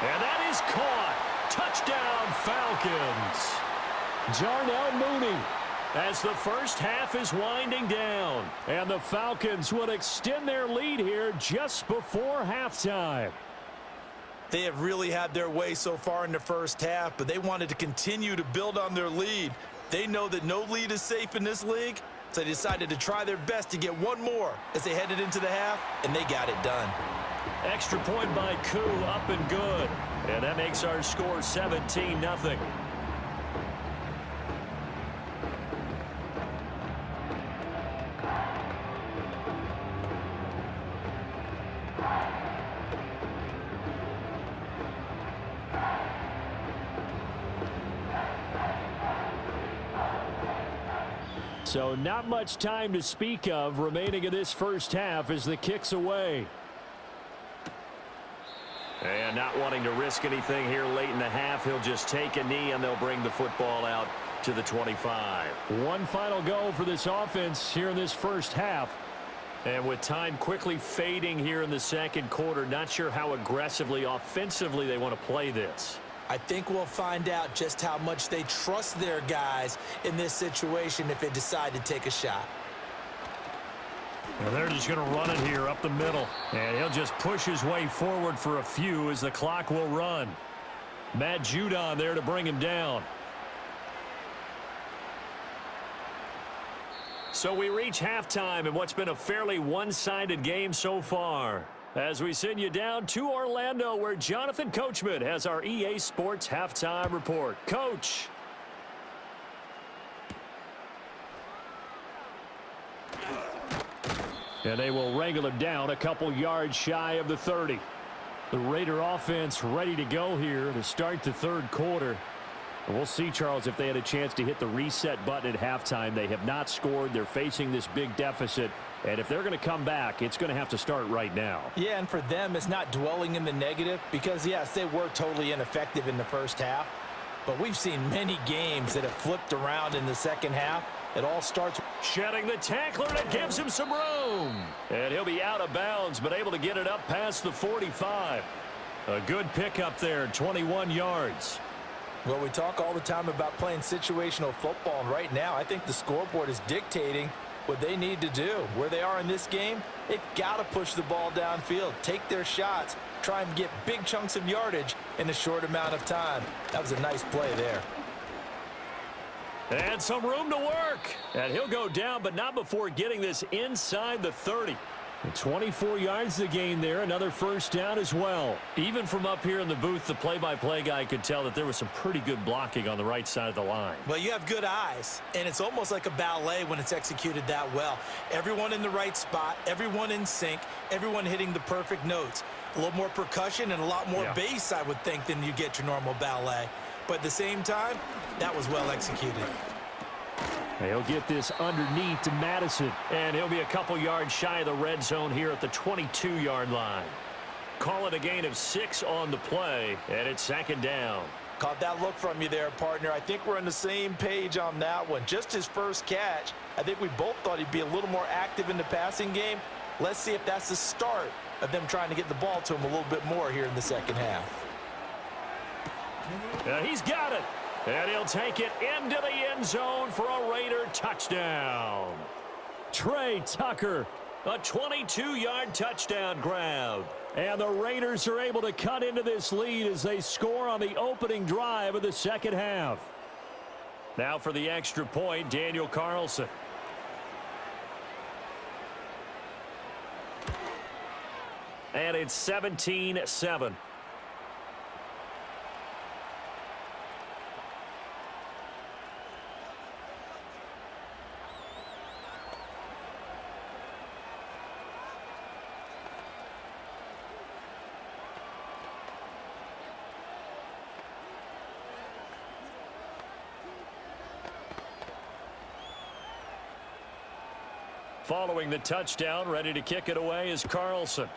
And that is caught. Touchdown, Falcons. Jarnell Mooney as the first half is winding down. And the Falcons would extend their lead here just before halftime. They have really had their way so far in the first half, but they wanted to continue to build on their lead. They know that no lead is safe in this league, so they decided to try their best to get one more as they headed into the half, and they got it done. Extra point by Koo, up and good. And that makes our score 17-0. So not much time to speak of remaining in this first half as the kick's away. And not wanting to risk anything here late in the half, he'll just take a knee and they'll bring the football out to the 25. One final go for this offense here in this first half. And with time quickly fading here in the second quarter, not sure how aggressively, offensively they want to play this. I think we'll find out just how much they trust their guys in this situation if they decide to take a shot. And they're just going to run it here up the middle. And he'll just push his way forward for a few as the clock will run. Matt Judon there to bring him down. So we reach halftime in what's been a fairly one-sided game so far. As we send you down to Orlando, where Jonathan Coachman has our EA Sports Halftime Report. Coach. And they will wrangle him down a couple yards shy of the 30. The Raider offense ready to go here to start the third quarter. And we'll see, Charles, if they had a chance to hit the reset button at halftime. They have not scored. They're facing this big deficit. And if they're going to come back, it's going to have to start right now. Yeah, and for them, it's not dwelling in the negative because, yes, they were totally ineffective in the first half. But we've seen many games that have flipped around in the second half. It all starts shedding the tackler, and it gives him some room. And he'll be out of bounds, but able to get it up past the 45. A good pickup there, 21 yards. Well, we talk all the time about playing situational football, and right now I think the scoreboard is dictating what they need to do. Where they are in this game, they've got to push the ball downfield, take their shots, try and get big chunks of yardage in a short amount of time. That was a nice play there. And some room to work. And he'll go down, but not before getting this inside the 30. 24 yards to gain there. Another first down as well. Even from up here in the booth, the play-by-play guy could tell that there was some pretty good blocking on the right side of the line. Well, you have good eyes, and it's almost like a ballet when it's executed that well. Everyone in the right spot, everyone in sync, everyone hitting the perfect notes. A little more percussion and a lot more bass, I would think, than you get your normal ballet. But at the same time, that was well executed. He'll get this underneath to Madison, and he'll be a couple yards shy of the red zone here at the 22-yard line. Call it a gain of 6 on the play, and it's second down. Caught that look from you there, partner. I think we're on the same page on that one. Just his first catch. I think we both thought he'd be a little more active in the passing game. Let's see if that's the start of them trying to get the ball to him a little bit more here in the second half. He's got it. And he'll take it into the end zone for a Raider touchdown. Trey Tucker, a 22-yard touchdown grab. And the Raiders are able to cut into this lead as they score on the opening drive of the second half. Now for the extra point, Daniel Carlson. And it's 17-7. Following the touchdown, ready to kick it away is Carlson.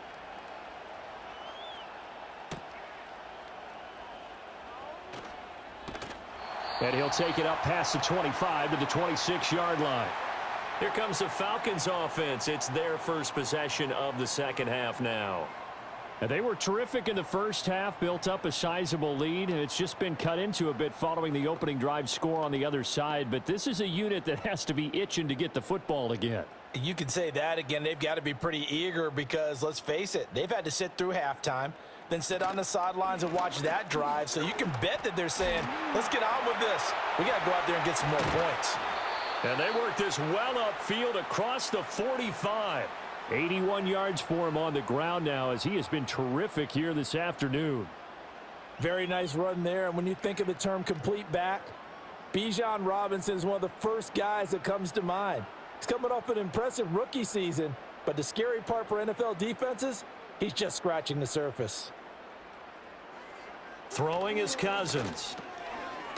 And he'll take it up past the 25 to the 26-yard line. Here comes the Falcons offense. It's their first possession of the second half now. And they were terrific in the first half, built up a sizable lead, and it's just been cut into a bit following the opening drive score on the other side. But this is a unit that has to be itching to get the football again. You can say that again. They've got to be pretty eager because, let's face it, they've had to sit through halftime, then sit on the sidelines and watch that drive. So you can bet that they're saying, let's get on with this. We got to go out there and get some more points. And they work this well upfield across the 45. 81 yards for him on the ground now as he has been terrific here this afternoon. Very nice run there. And when you think of the term complete back, Bijan Robinson is one of the first guys that comes to mind. He's coming off an impressive rookie season, but the scary part for NFL defenses, he's just scratching the surface. Throwing is Cousins.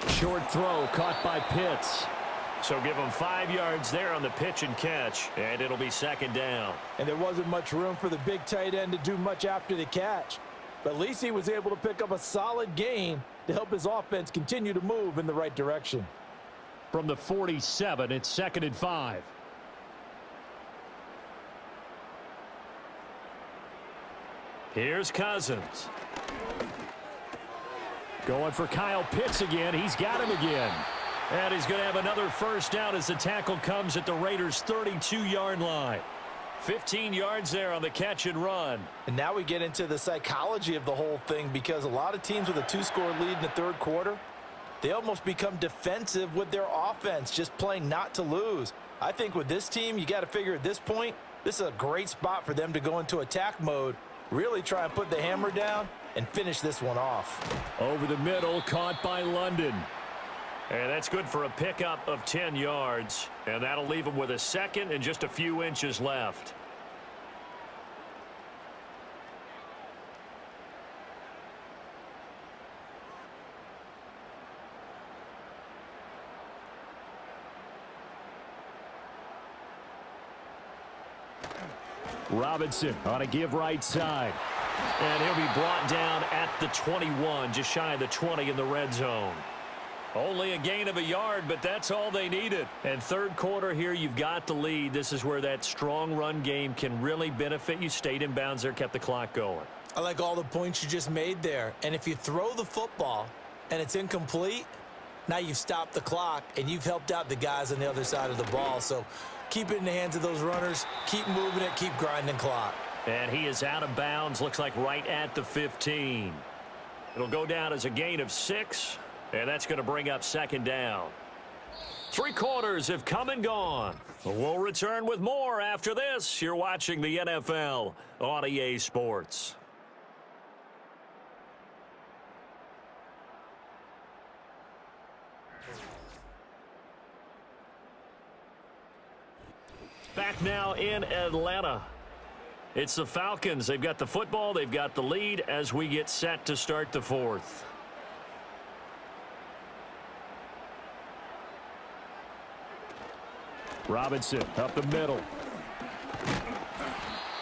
Short throw caught by Pitts. So give him 5 yards there on the pitch and catch, and it'll be second down. And there wasn't much room for the big tight end to do much after the catch. But at least he was able to pick up a solid gain to help his offense continue to move in the right direction. From the 47, it's 2nd and 5. Here's Cousins. Going for Kyle Pitts again. He's got him again. And he's going to have another first down as the tackle comes at the Raiders' 32-yard line. 15 yards there on the catch and run. And now we get into the psychology of the whole thing because a lot of teams with a 2-score lead in the third quarter, they almost become defensive with their offense, just playing not to lose. I think with this team, you got to figure at this point, this is a great spot for them to go into attack mode, really try and put the hammer down and finish this one off. Over the middle, caught by London. And that's good for a pickup of 10 yards. And that'll leave him with a second and just a few inches left. Robinson on a give right side. And he'll be brought down at the 21, just shy of the 20 in the red zone. Only a gain of a yard, but that's all they needed. And third quarter here, you've got the lead. This is where that strong run game can really benefit you. Stayed in bounds there, kept the clock going. I like all the points you just made there. And if you throw the football and it's incomplete, now you've stopped the clock and you've helped out the guys on the other side of the ball. So keep it in the hands of those runners. Keep moving it. Keep grinding clock. And he is out of bounds. Looks like right at the 15. It'll go down as a gain of 6. And that's going to bring up second down. 3 quarters have come and gone. We'll return with more after this. You're watching the NFL on EA Sports. Back now in Atlanta. It's the Falcons. They've got the football. They've got the lead as we get set to start the fourth. Robinson up the middle.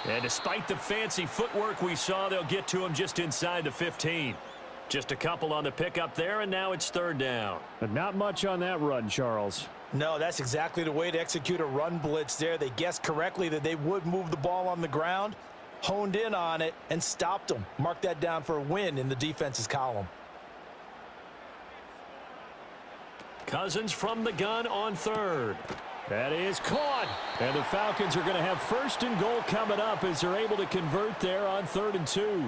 And despite the fancy footwork we saw, they'll get to him just inside the 15. Just a couple on the pickup there, and now it's third down. But not much on that run, Charles. No, that's exactly the way to execute a run blitz there. They guessed correctly that they would move the ball on the ground, honed in on it, and stopped them. Mark that down for a win in the defense's column. Cousins from the gun on third. That is caught. And the Falcons are going to have first and goal coming up as they're able to convert there on 3rd and 2.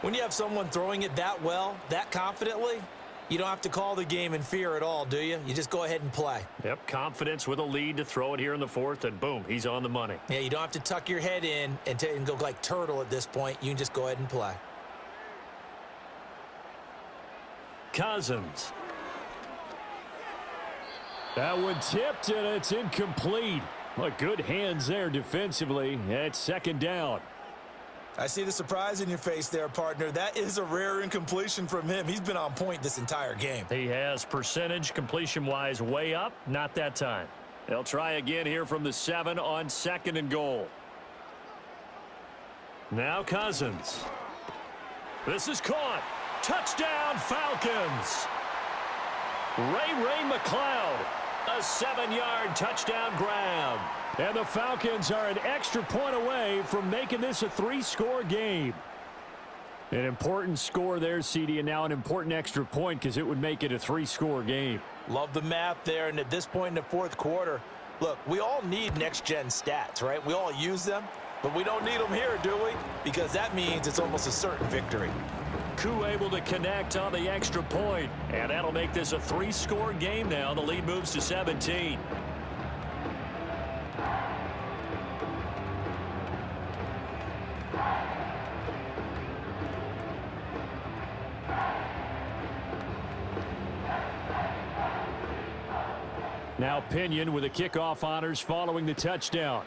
When you have someone throwing it that well, that confidently, you don't have to call the game in fear at all, do you? You just go ahead and play. Yep, confidence with a lead to throw it here in the 4th, and boom, he's on the money. Yeah, you don't have to tuck your head in and go like turtle at this point. You can just go ahead and play. Cousins. That one tipped, and it's incomplete. Well, good hands there defensively. It's second down. I see the surprise in your face there, partner. That is a rare incompletion from him. He's been on point this entire game. He has percentage completion-wise way up. Not that time. They'll try again here from the 7 on 2nd and goal. Now Cousins. This is caught. Touchdown, Falcons. Ray McLeod, a 7-yard touchdown grab. And the Falcons are an extra point away from making this a 3-score game. An important score there, CD, and now an important extra point because it would make it a 3-score game. Love the math there, and at this point in the fourth quarter, look, we all need next-gen stats, right? We all use them, but we don't need them here, do we? Because that means it's almost a certain victory. Koo able to connect on the extra point, and that'll make this a 3-score game now. The lead moves to 17. Now Pinion with the kickoff honors following the touchdown.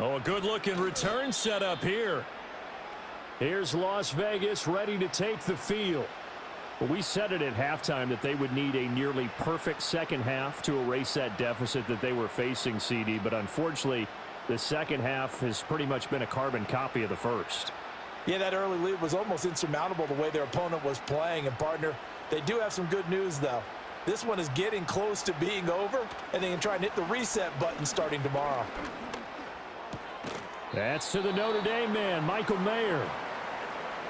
Oh, a good-looking return set up here. Here's Las Vegas ready to take the field. Well, we said it at halftime that they would need a nearly perfect second half to erase that deficit that they were facing, CD, but unfortunately, the second half has pretty much been a carbon copy of the first. Yeah, that early lead was almost insurmountable the way their opponent was playing. And, partner, they do have some good news, though. This one is getting close to being over, and they can try and hit the reset button starting tomorrow. That's to the Notre Dame man, Michael Mayer.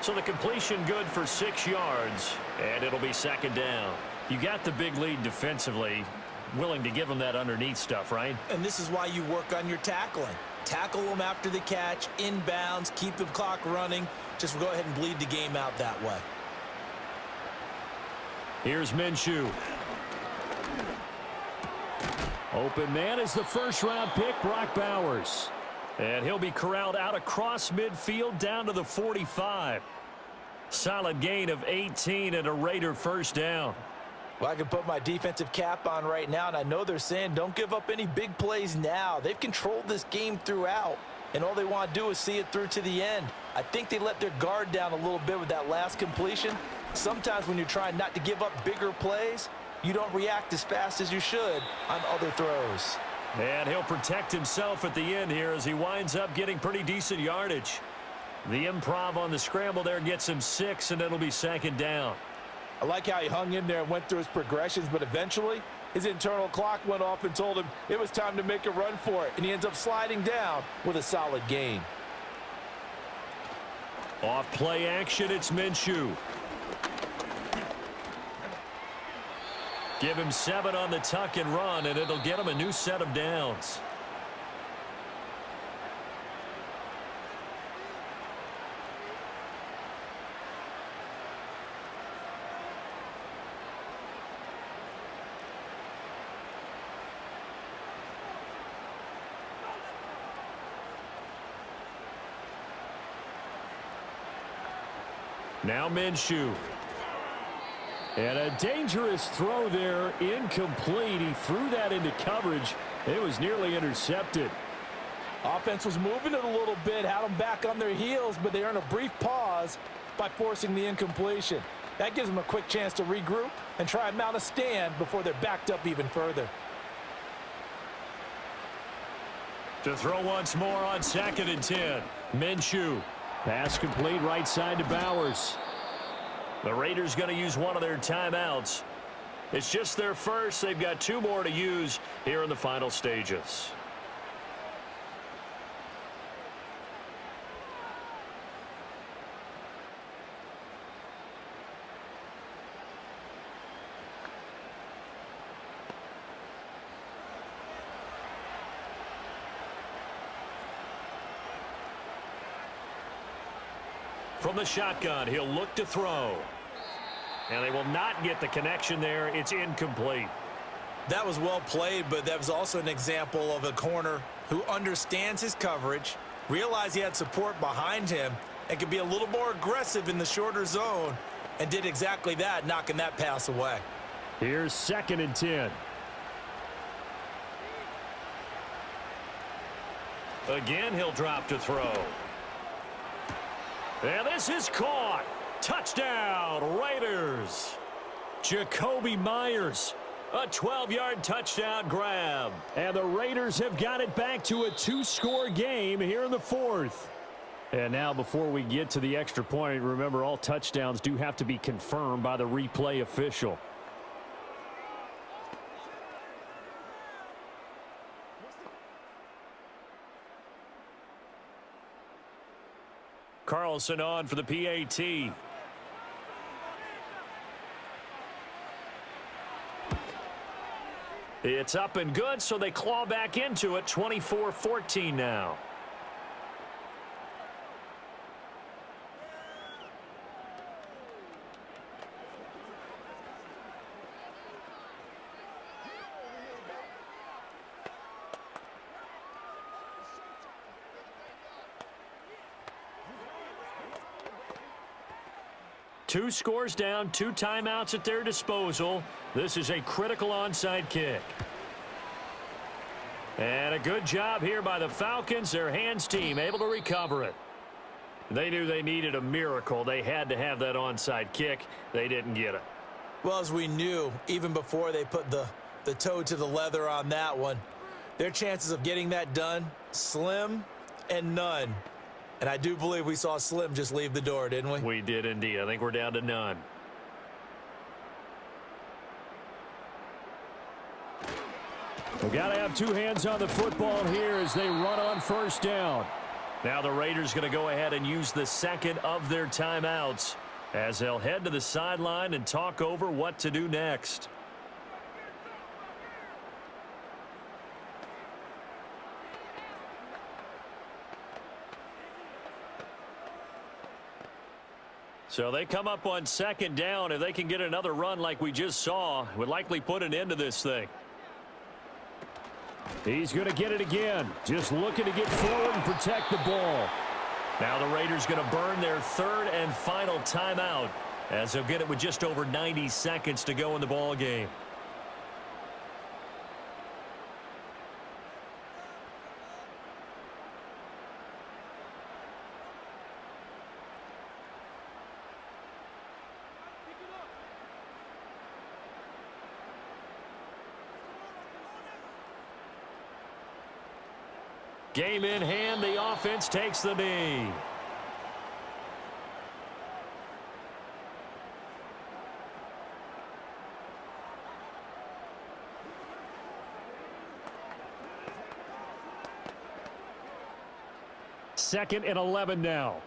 So the completion good for 6 yards, and it'll be second down. You got the big lead defensively, willing to give them that underneath stuff, right? And this is why you work on your tackling. Tackle them after the catch, inbounds, keep the clock running. Just go ahead and bleed the game out that way. Here's Minshew. Open man is the first-round pick, Brock Bowers. And he'll be corralled out across midfield down to the 45. Solid gain of 18 and a Raider first down. Well, I can put my defensive cap on right now, and I know they're saying don't give up any big plays now. They've controlled this game throughout, and all they want to do is see it through to the end. I think they let their guard down a little bit with that last completion. Sometimes when you're trying not to give up bigger plays, you don't react as fast as you should on other throws. And he'll protect himself at the end here as he winds up getting pretty decent yardage. The improv on the scramble there gets him 6, and it'll be second down. I like how he hung in there and went through his progressions, but eventually his internal clock went off and told him it was time to make a run for it, and he ends up sliding down with a solid gain. Off play action, it's Minshew. Give him 7 on the tuck and run, and it'll get him a new set of downs. Now Minshew. And a dangerous throw there, incomplete. He threw that into coverage. It was nearly intercepted. Offense was moving it a little bit, had them back on their heels, but they earned a brief pause by forcing the incompletion. That gives them a quick chance to regroup and try and mount a stand before they're backed up even further. To throw once more on 2nd and 10. Minshew. Pass complete right side to Bowers. The Raiders going to use one of their timeouts. It's just their first. They've got 2 more to use here in the final stages. From the shotgun, he'll look to throw. And they will not get the connection there. It's incomplete. That was well played, but that was also an example of a corner who understands his coverage, realized he had support behind him, and could be a little more aggressive in the shorter zone, and did exactly that, knocking that pass away. Here's 2nd and 10. Again, he'll drop to throw. And this is caught. Touchdown, Raiders. Jacoby Myers, a 12-yard touchdown grab. And the Raiders have got it back to a 2-score game here in the 4th. And now before we get to the extra point, remember all touchdowns do have to be confirmed by the replay official. Carlson on for the PAT. It's up and good, so they claw back into it, 24-14 now. Two scores down, 2 timeouts at their disposal. This is a critical onside kick. And a good job here by the Falcons, their hands team, able to recover it. They knew they needed a miracle. They had to have that onside kick. They didn't get it. Well, as we knew, even before they put the toe to the leather on that one, their chances of getting that done, slim and none. And I do believe we saw Slim just leave the door, didn't we? We did indeed. I think we're down to none. We've got to have 2 hands on the football here as they run on first down. Now the Raiders going to go ahead and use the second of their timeouts as they'll head to the sideline and talk over what to do next. So they come up on second down. If they can get another run like we just saw, would likely put an end to this thing. He's going to get it again. Just looking to get forward and protect the ball. Now the Raiders going to burn their 3rd and final timeout as they'll get it with just over 90 seconds to go in the ball game. Game in hand, the offense takes the knee. Second and 11 now.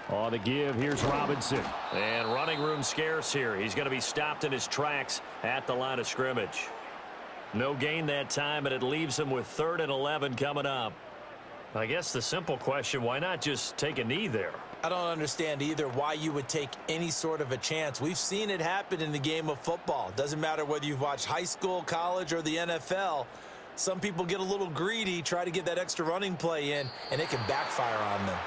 On the give, here's Robinson. And running room scarce here. He's going to be stopped in his tracks at the line of scrimmage. No gain that time, and it leaves him with 3rd and 11 coming up. I guess the simple question, why not just take a knee there? I don't understand either why you would take any sort of a chance. We've seen it happen in the game of football. Doesn't matter whether you've watched high school, college, or the NFL. Some people get a little greedy, try to get that extra running play in, and it can backfire on them.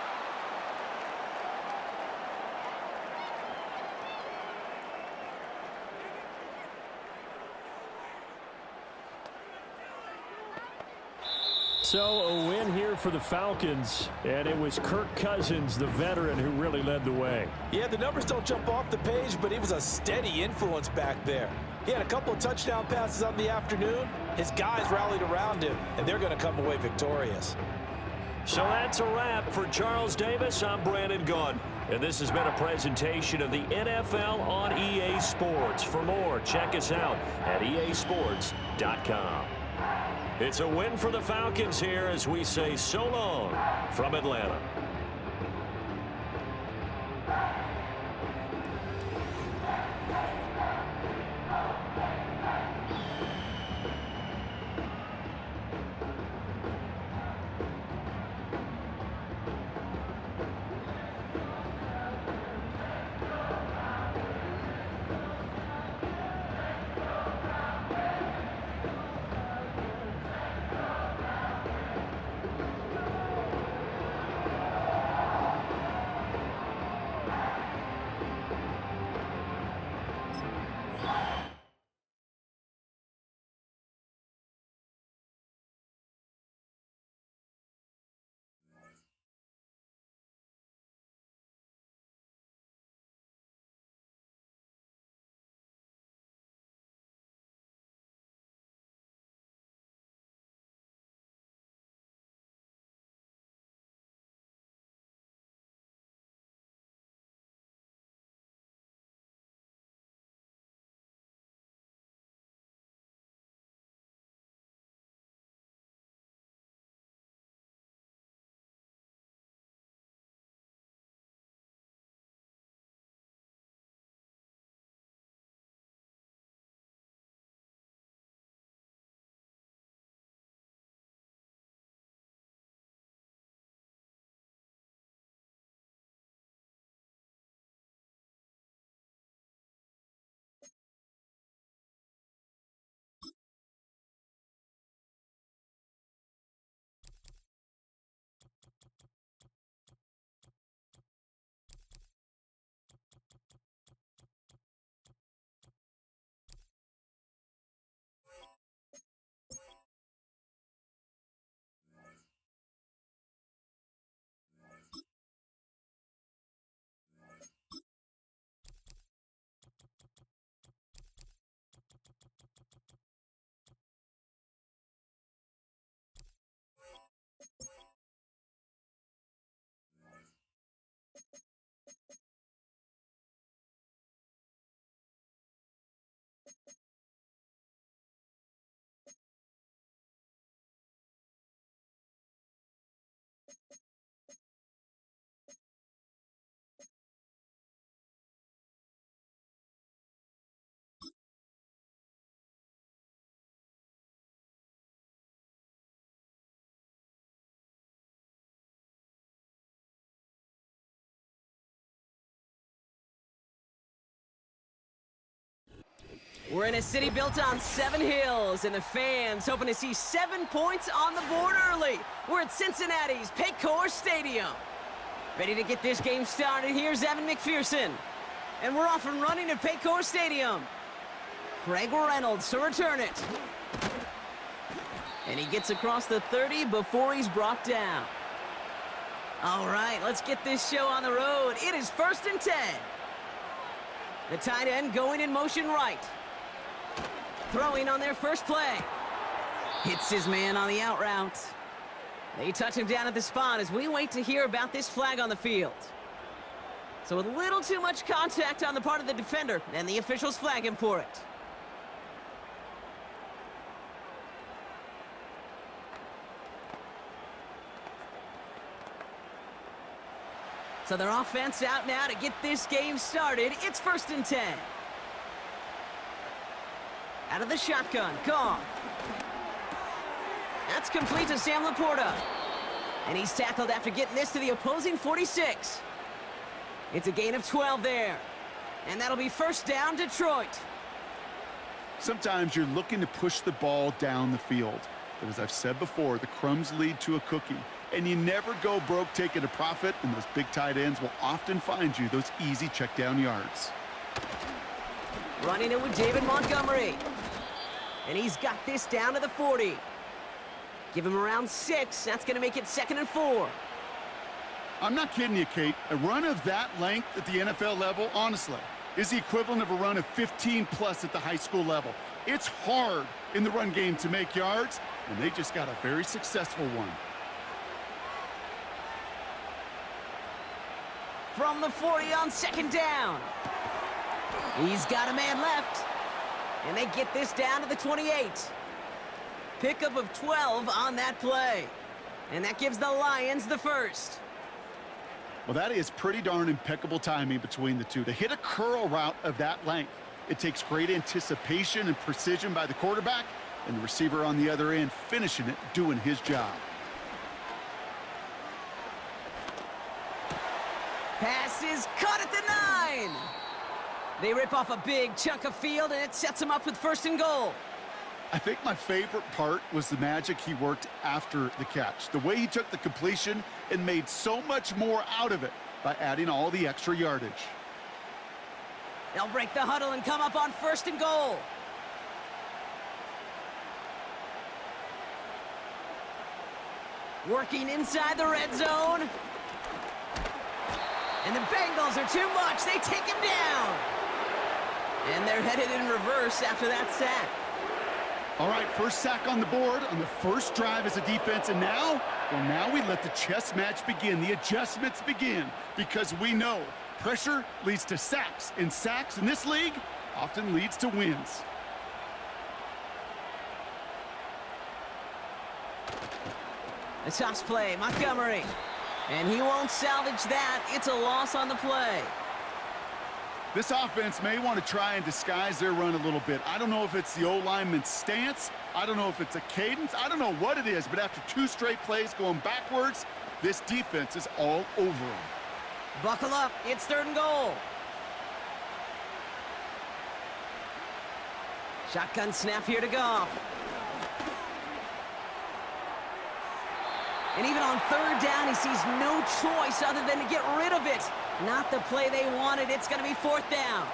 So a win here for the Falcons, and it was Kirk Cousins, the veteran, who really led the way. Yeah, the numbers don't jump off the page, but he was a steady influence back there. He had a couple of touchdown passes on the afternoon. His guys rallied around him, and they're going to come away victorious. So that's a wrap for Charles Davis. I'm Brandon Gunn, and this has been a presentation of the NFL on EA Sports. For more, check us out at easports.com. It's a win for the Falcons here as we say so long from Atlanta. We're in a city built on 7 hills, and the fans hoping to see 7 points on the board early. We're at Cincinnati's Paycor Stadium. Ready to get this game started, here's Evan McPherson. And we're off and running at Paycor Stadium. Craig Reynolds to return it. And he gets across the 30 before he's brought down. All right, let's get this show on the road. It is 1st and 10. The tight end going in motion right. Throwing on their first play. Hits his man on the out route. They touch him down at the spot as we wait to hear about this flag on the field. So a little too much contact on the part of the defender, and the officials flag him for it. So their offense out now to get this game started. It's 1st and 10. Out of the shotgun, Goff. That's complete to Sam Laporta. And he's tackled after getting this to the opposing 46. It's a gain of 12 there. And that'll be 1st down, Detroit. Sometimes you're looking to push the ball down the field. But as I've said before, the crumbs lead to a cookie. And you never go broke taking a profit, and those big tight ends will often find you those easy check down yards. Running it with David Montgomery. And he's got this down to the 40. Give him around 6. That's going to make it 2nd and 4. I'm not kidding you, Kate. A run of that length at the NFL level, honestly, is the equivalent of a run of 15+ at the high school level. It's hard in the run game to make yards, and they just got a very successful one. From the 40 on 2nd down. He's got a man left. And they get this down to the 28. Pickup of 12 on that play. And that gives the Lions the 1st. Well, that is pretty darn impeccable timing between the two. To hit a curl route of that length, it takes great anticipation and precision by the quarterback, and the receiver on the other end finishing it, doing his job. Pass is caught at the 9. They rip off a big chunk of field, and it sets them up with 1st and goal. I think my favorite part was the magic he worked after the catch. The way he took the completion and made so much more out of it by adding all the extra yardage. They'll break the huddle and come up on 1st and goal. Working inside the red zone. And the Bengals are too much. They take him down. And they're headed in reverse after that sack. All right, 1st sack on the board on the 1st drive as a defense. And now, well, now we let the chess match begin. The adjustments begin because we know pressure leads to sacks. And sacks in this league often leads to wins. A toss play, Montgomery. And he won't salvage that. It's a loss on the play. This offense may want to try and disguise their run a little bit. I don't know if it's the O-lineman's stance. I don't know if it's a cadence. I don't know what it is, but after 2 straight plays going backwards, this defense is all over them. Buckle up. It's 3rd and goal. Shotgun snap here to Goff. And even on 3rd down, he sees no choice other than to get rid of it. Not the play they wanted. It's going to be 4th down.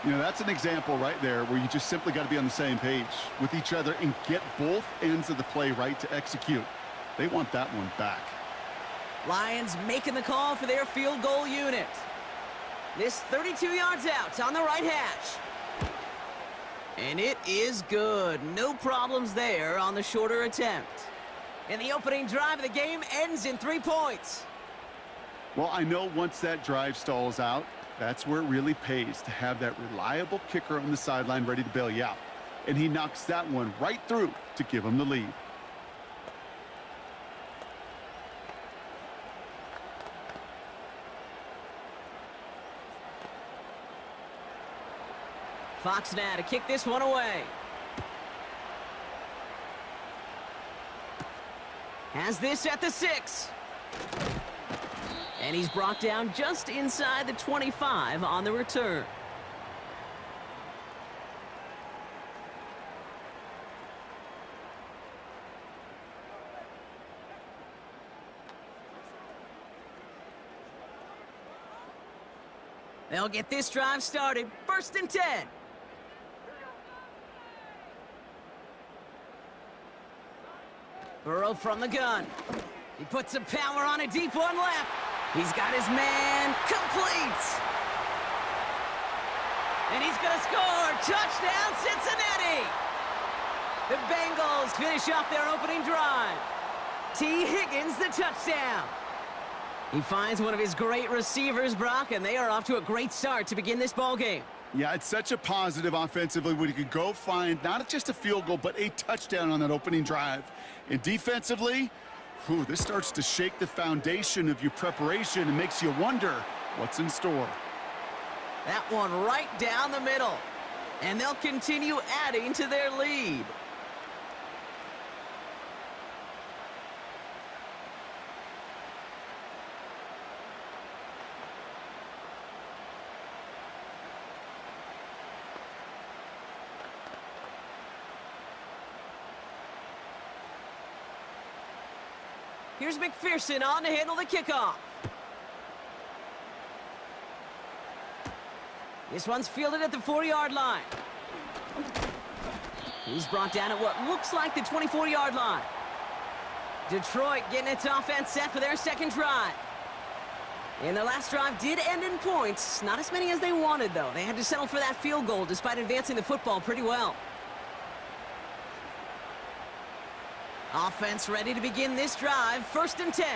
You know, that's an example right there where you just simply got to be on the same page with each other and get both ends of the play right to execute. They want that one back. Lions making the call for their field goal unit. This 32 yards out on the right hash. And it is good. No problems there on the shorter attempt. And the opening drive of the game ends in 3 points. Well, I know once that drive stalls out, that's where it really pays to have that reliable kicker on the sideline ready to bail you out. And he knocks that one right through to give him the lead. Fox now to kick this one away. Has this at the 6. And he's brought down just inside the 25 on the return. They'll get this drive started. 1st and 10. Burrow from the gun. He puts some power on a deep one left. He's got his man complete. And he's going to score. Touchdown, Cincinnati. The Bengals finish off their opening drive. T. Higgins, the touchdown. He finds one of his great receivers, Brock, and they are off to a great start to begin this ball game. Yeah, it's such a positive offensively when you can go find not just a field goal, but a touchdown on that opening drive. And defensively, this starts to shake the foundation of your preparation and makes you wonder what's in store. That one right down the middle. And they'll continue adding to their lead. Here's McPherson on to handle the kickoff. This one's fielded at the 40-yard line. He's brought down at what looks like the 24-yard line. Detroit getting its offense set for their second drive. And their last drive did end in points. Not as many as they wanted, though. They had to settle for that field goal despite advancing the football pretty well. Offense ready to begin this drive. 1st and 10.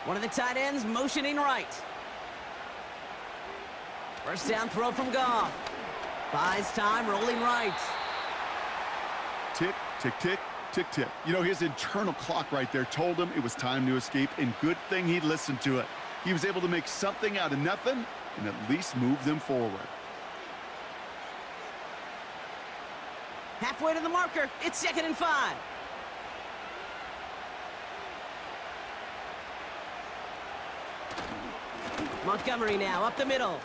One of the tight ends motioning right. First down throw from Goff. Buys time, rolling right. Tick, tick, tick, tick, tick. You know, his internal clock right there told him it was time to escape, and good thing he listened to it. He was able to make something out of nothing and at least move them forward. Halfway to the marker. It's 2nd and 5. Montgomery now up the middle.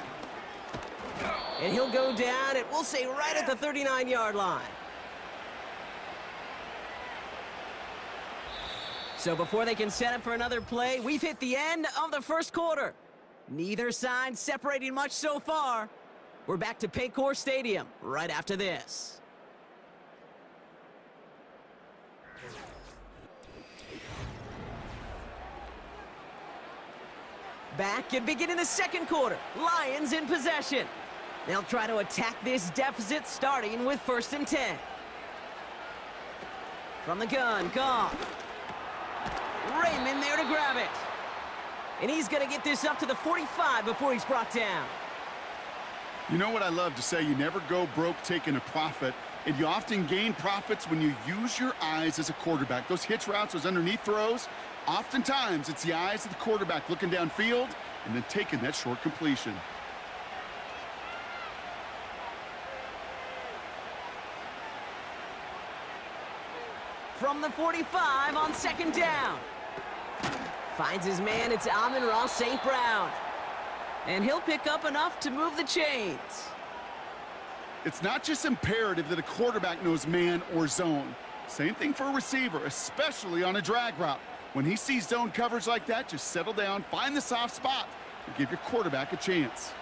And he'll go down, and we'll say right at the 39-yard line. So before they can set up for another play, we've hit the end of the first quarter. Neither side separating much so far. We're back to Paycor Stadium right after this. Back and beginning the second quarter. Lions in possession. They'll try to attack this deficit starting with 1st and 10. From the gun, Goff. Raymond there to grab it. And he's going to get this up to the 45 before he's brought down. You know what I love to say? You never go broke taking a profit, and you often gain profits when you use your eyes as a quarterback. Those hitch routes, those underneath throws, oftentimes it's the eyes of the quarterback looking downfield and then taking that short completion. From the 45 on 2nd down. Finds his man, it's Amon-Ra St. Brown. And he'll pick up enough to move the chains. It's not just imperative that a quarterback knows man or zone. Same thing for a receiver, especially on a drag route. When he sees zone coverage like that, just settle down, find the soft spot, and give your quarterback a chance.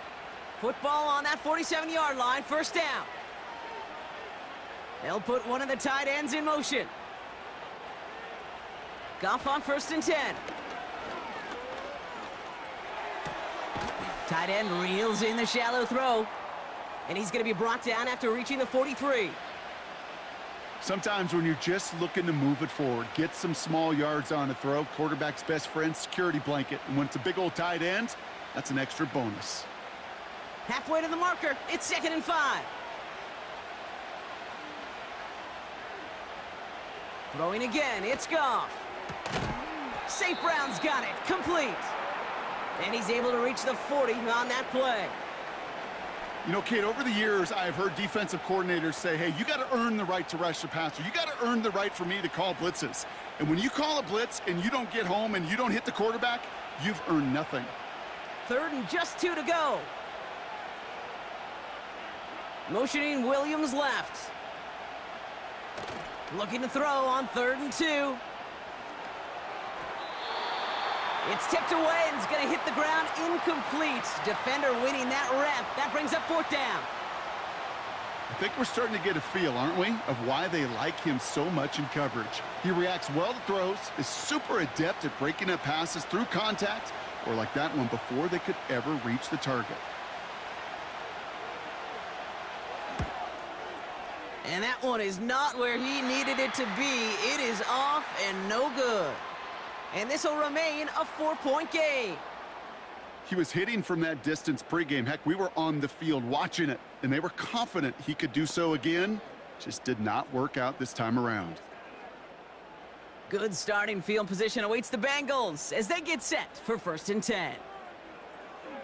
Football on that 47-yard line, 1st down. They'll put one of the tight ends in motion. Goff on 1st and 10. Tight end reels in the shallow throw. And he's going to be brought down after reaching the 43. Sometimes when you're just looking to move it forward, get some small yards on a throw, quarterback's best friend, security blanket. And when it's a big old tight end, that's an extra bonus. Halfway to the marker, it's 2nd and 5. Throwing again, it's Goff. St. Brown's got it, complete. And he's able to reach the 40 on that play. You know, Kate, over the years, I've heard defensive coordinators say, hey, you got to earn the right to rush the passer. You got to earn the right for me to call blitzes. And when you call a blitz and you don't get home and you don't hit the quarterback, you've earned nothing. 3rd and just 2 to go. Motioning Williams left. Looking to throw on 3rd and 2. It's tipped away and it's going to hit the ground incomplete. Defender winning that rep. That brings up 4th down. I think we're starting to get a feel, aren't we, of why they like him so much in coverage. He reacts well to throws, is super adept at breaking up passes through contact, or like that one before they could ever reach the target. And that one is not where he needed it to be. It is off and no good. And this will remain a 4-point game. He was hitting from that distance pregame. Heck, we were on the field watching it, and they were confident he could do so again. Just did not work out this time around. Good starting field position awaits the Bengals as they get set for 1st and 10.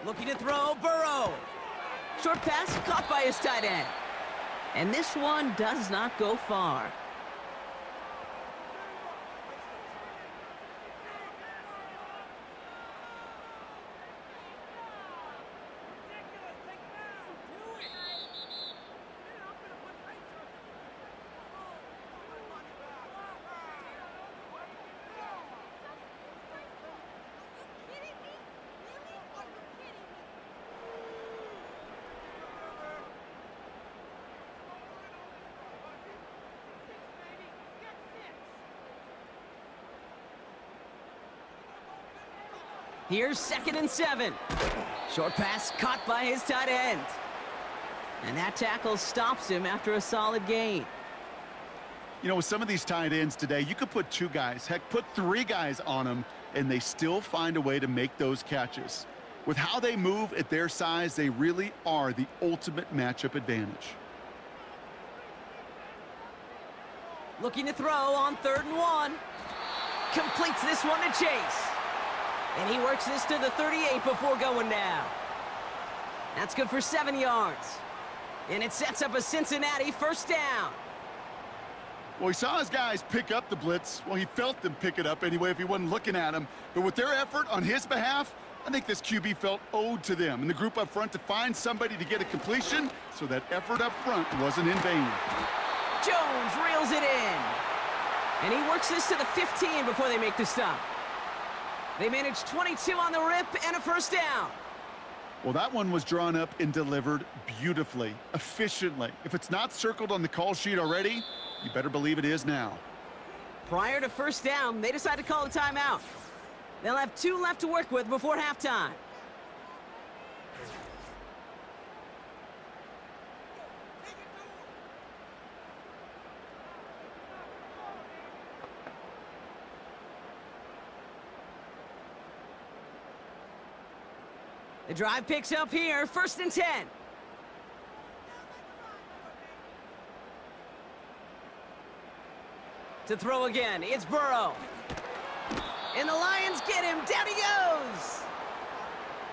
Looking to throw, Burrow. Short pass caught by his tight end. And this one does not go far. Here's 2nd and 7. Short pass caught by his tight end. And that tackle stops him after a solid gain. You know, with some of these tight ends today, you could put 2 guys, heck, put 3 guys on them, and they still find a way to make those catches. With how they move at their size, they really are the ultimate matchup advantage. Looking to throw on 3rd and 1. Completes this one to Chase. And he works this to the 38 before going down. That's good for 7 yards. And it sets up a Cincinnati 1st down. Well, he saw his guys pick up the blitz. Well, he felt them pick it up anyway if he wasn't looking at them. But with their effort on his behalf, I think this QB felt owed to them and the group up front to find somebody to get a completion, so that effort up front wasn't in vain. Jones reels it in. And he works this to the 15 before they make the stop. They managed 22 on the rip and a 1st down. Well, that one was drawn up and delivered beautifully, efficiently. If it's not circled on the call sheet already, you better believe it is now. Prior to 1st down, they decide to call a timeout. They'll have 2 left to work with before halftime. The drive picks up here, 1st and 10. To throw again, it's Burrow. And the Lions get him, down he goes!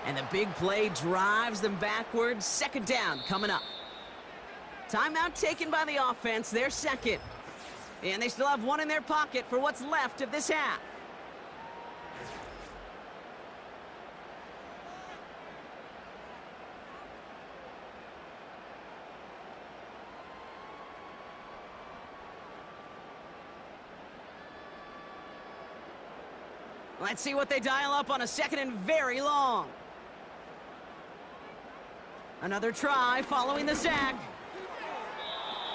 And the big play drives them backwards, 2nd down coming up. Timeout taken by the offense, their 2nd. And they still have 1 in their pocket for what's left of this half. Let's see what they dial up on a 2nd and very long. Another try following the sack.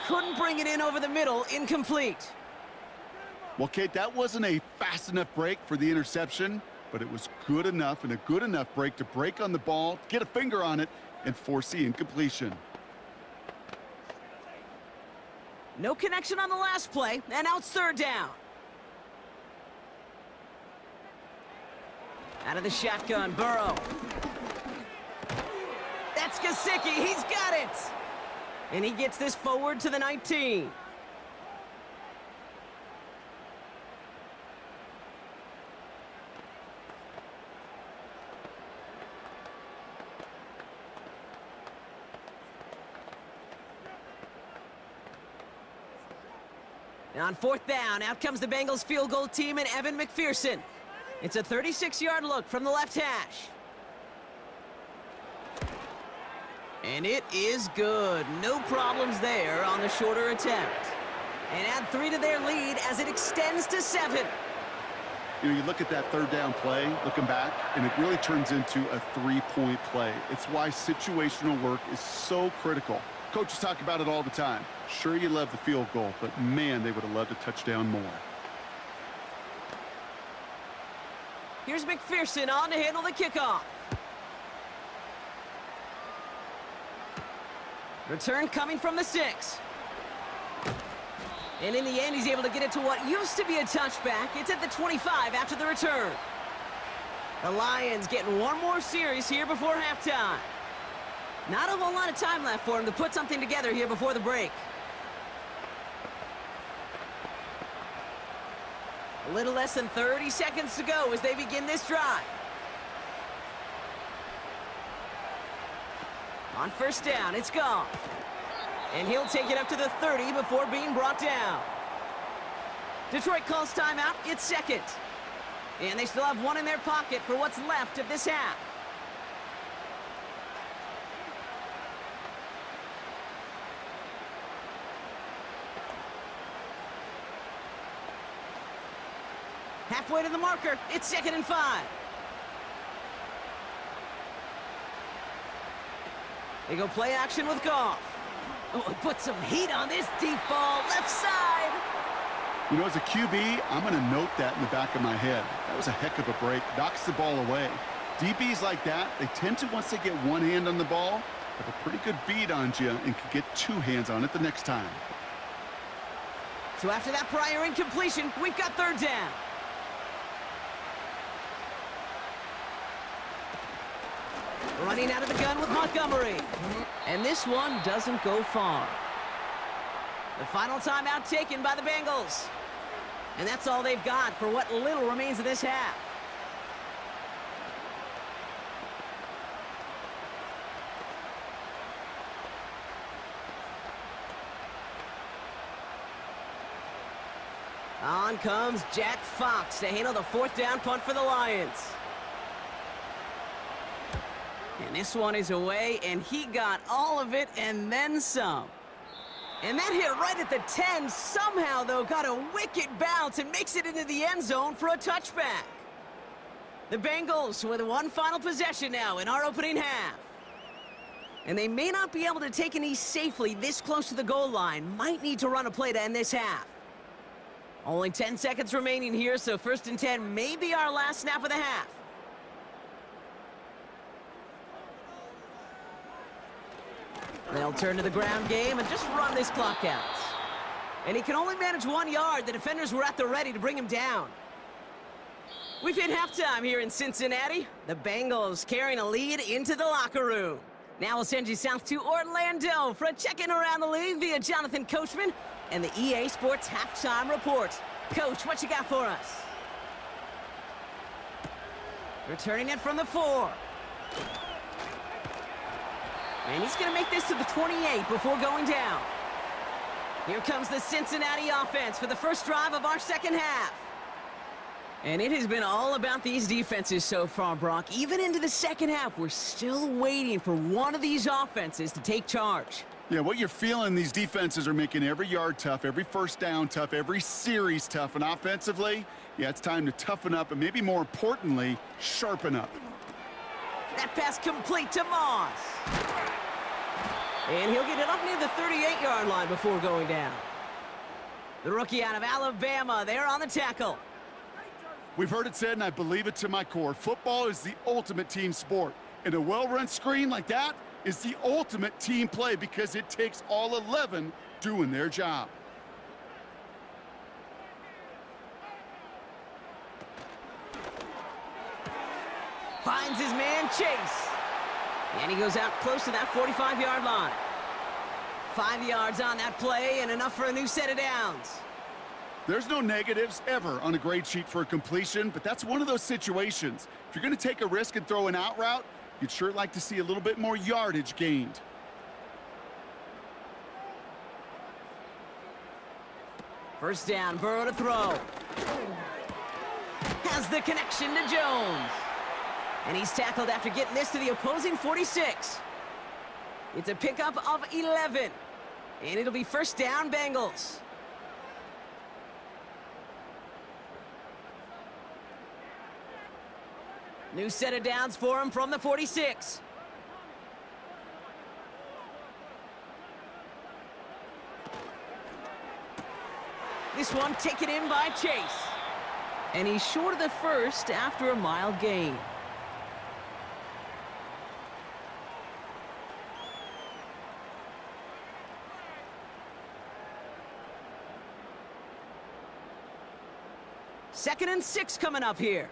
Couldn't bring it in over the middle, incomplete. Well, Kate, that wasn't a fast enough break for the interception, but it was good enough and a good enough break to break on the ball, get a finger on it, and force the incompletion. No connection on the last play, and now it's 3rd down. Out of the shotgun, Burrow. That's Gesicki, he's got it! And he gets this forward to the 19. Now on 4th down, out comes the Bengals field goal team and Evan McPherson. It's a 36-yard look from the left hash. And it is good. No problems there on the shorter attempt. And add 3 to their lead as it extends to 7. You know, you look at that third down play, looking back, and it really turns into a three-point play. It's why situational work is so critical. Coaches talk about it all the time. Sure, you love the field goal, but man, they would have loved a touchdown more. Here's McPherson on to handle the kickoff. Return coming from the 6. And in the end, he's able to get it to what used to be a touchback. It's at the 25 after the return. The Lions getting one more series here before halftime. Not a whole lot of time left for him to put something together here before the break. A little less than 30 seconds to go as they begin this drive. On first down, it's Goff. And he'll take it up to the 30 before being brought down. Detroit calls timeout. It's second. And they still have one in their pocket for what's left of this half. Halfway to the marker. It's 2nd and 5. They go play action with Goff. Oh, put some heat on this deep ball, left side. You know, as a QB, I'm going to note that in the back of my head. That was a heck of a break. Knocks the ball away. DBs like that, they tend to, once they get one hand on the ball, have a pretty good beat on you and can get two hands on it the next time. So after that prior incompletion, we've got third down. Running out of the gun with Montgomery. And this one doesn't go far. The final timeout taken by the Bengals. And that's all they've got for what little remains of this half. On comes Jack Fox to handle the fourth down punt for the Lions. And this one is away, and he got all of it and then some. And that hit right at the 10. Somehow, though, got a wicked bounce and makes it into the end zone for a touchback. The Bengals with one final possession now in our opening half. And they may not be able to take a knee safely this close to the goal line. Might need to run a play to end this half. Only 10 seconds remaining here, so 1st and 10 may be our last snap of the half. They'll turn to the ground game and just run this clock out. And he can only manage 1 yard. The defenders were at the ready to bring him down. We've hit halftime here in Cincinnati. The Bengals carrying a lead into the locker room. Now we'll send you south to Orlando for a check-in around the league via Jonathan Coachman and the EA Sports Halftime Report. Coach, what you got for us? Returning it from the 4. And he's going to make this to the 28 before going down. Here comes the Cincinnati offense for the first drive of our second half. And it has been all about these defenses so far, Brock. Even into the second half, we're still waiting for one of these offenses to take charge. Yeah, what you're feeling, these defenses are making every yard tough, every first down tough, every series tough. And offensively, yeah, it's time to toughen up and maybe more importantly, sharpen up. That pass complete to Moss. And he'll get it up near the 38-yard line before going down. The rookie out of Alabama there on the tackle. We've heard it said, and I believe it to my core, football is the ultimate team sport. And a well-run screen like that is the ultimate team play because it takes all 11 doing their job. Finds his man Chase. And he goes out close to that 45-yard line. 5 yards on that play and enough for a new set of downs. There's no negatives ever on a grade sheet for a completion, but that's one of those situations. If you're going to take a risk and throw an out route, you'd sure like to see a little bit more yardage gained. First down, Burrow to throw. Has the connection to Jones. And he's tackled after getting this to the opposing 46. It's a pickup of 11. And it'll be first down, Bengals. New set of downs for him from the 46. This one taken in by Chase. And he's short of the first after a mild gain. Second and 6 coming up here.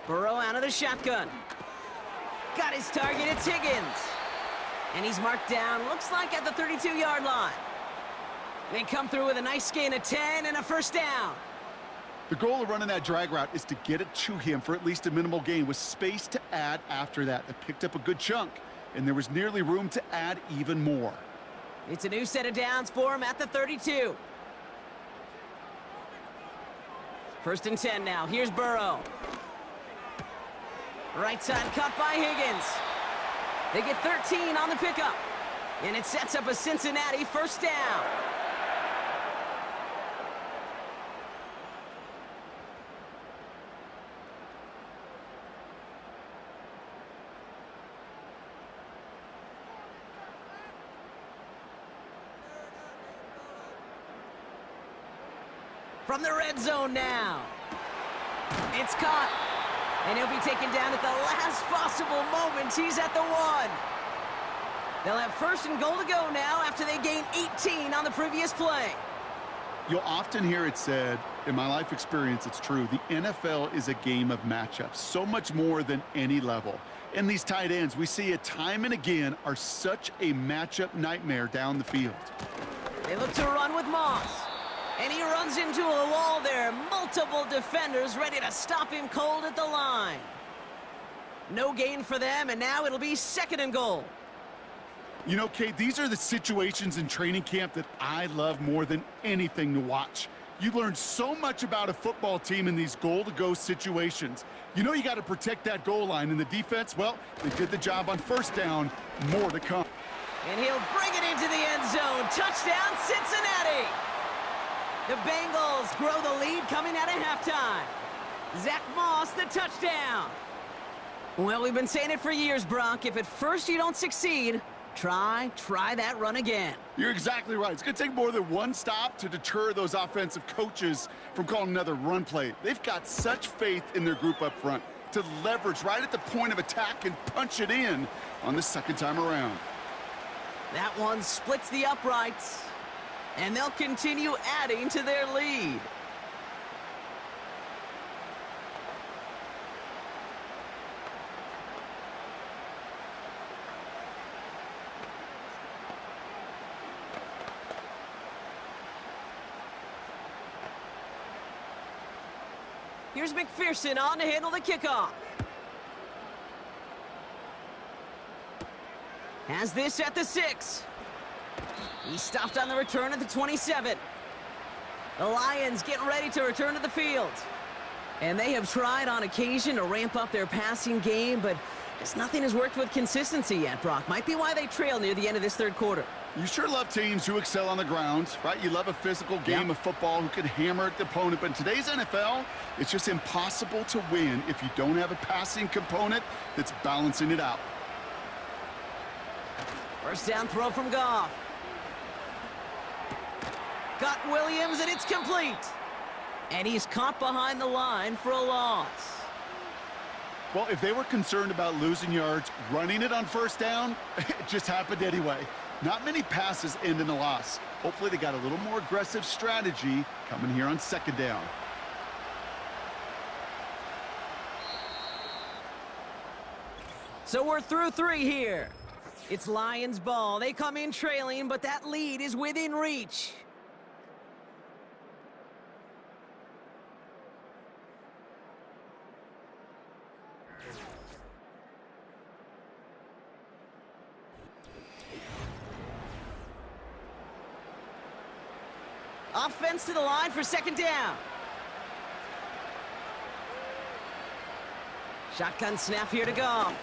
Burrow out of the shotgun. Got his target, it's Higgins. And he's marked down, looks like at the 32-yard line. They come through with a nice gain of 10 and a first down. The goal of running that drag route is to get it to him for at least a minimal gain with space to add after that. They picked up a good chunk, and there was nearly room to add even more. It's a new set of downs for him at the 32. First and 10 now. Here's Burrow. Right side cut by Higgins. They get 13 on the pickup. And it sets up a Cincinnati first down. From the red zone now. It's caught. And he'll be taken down at the last possible moment. He's at the 1. They'll have first and goal to go now after they gain 18 on the previous play. You'll often hear it said, in my life experience, it's true, the NFL is a game of matchups, so much more than any level. And these tight ends, we see it time and again, are such a matchup nightmare down the field. They look to run with Moss. And he runs into a wall there. Multiple defenders ready to stop him cold at the line. No gain for them, and now it'll be second and goal. You know, Kate, these are the situations in training camp that I love more than anything to watch. You learn so much about a football team in these goal-to-go situations. You know you got to protect that goal line, and the defense, well, they did the job on first down. More to come. And he'll bring it into the end zone. Touchdown, Cincinnati! The Bengals grow the lead coming out of halftime. Zach Moss, the touchdown. Well, we've been saying it for years, Brock. If at first you don't succeed, try that run again. You're exactly right. It's going to take more than one stop to deter those offensive coaches from calling another run play. They've got such faith in their group up front to leverage right at the point of attack and punch it in on the second time around. That one splits the uprights. And they'll continue adding to their lead. Here's McPherson on to handle the kickoff. Has this at the 6. He stopped on the return at the 27. The Lions getting ready to return to the field. And they have tried on occasion to ramp up their passing game, but just nothing has worked with consistency yet, Brock. Might be why they trail near the end of this third quarter. You sure love teams who excel on the ground, right? You love a physical game of football who can hammer at the opponent. But in today's NFL, it's just impossible to win if you don't have a passing component that's balancing it out. First down throw from Goff. Got Williams, and it's complete. And he's caught behind the line for a loss. Well, if they were concerned about losing yards, running it on first down, it just happened anyway. Not many passes end in a loss. Hopefully they got a little more aggressive strategy coming here on second down. So we're through 3 here. It's Lions ball. They come in trailing, but that lead is within reach. Offense to the line for second down. Shotgun snap here to Goff.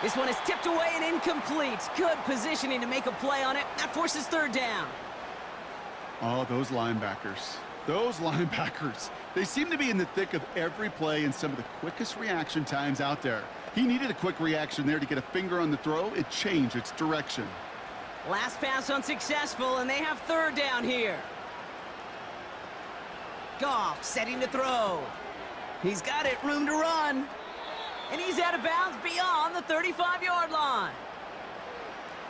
This one is tipped away and incomplete. Good positioning to make a play on it. That forces third down. Oh, those linebackers. Those linebackers. They seem to be in the thick of every play and some of the quickest reaction times out there. He needed a quick reaction there to get a finger on the throw. It changed its direction. Last pass unsuccessful, and they have third down here. Goff setting to throw. He's got it, room to run. And he's out of bounds beyond the 35-yard line.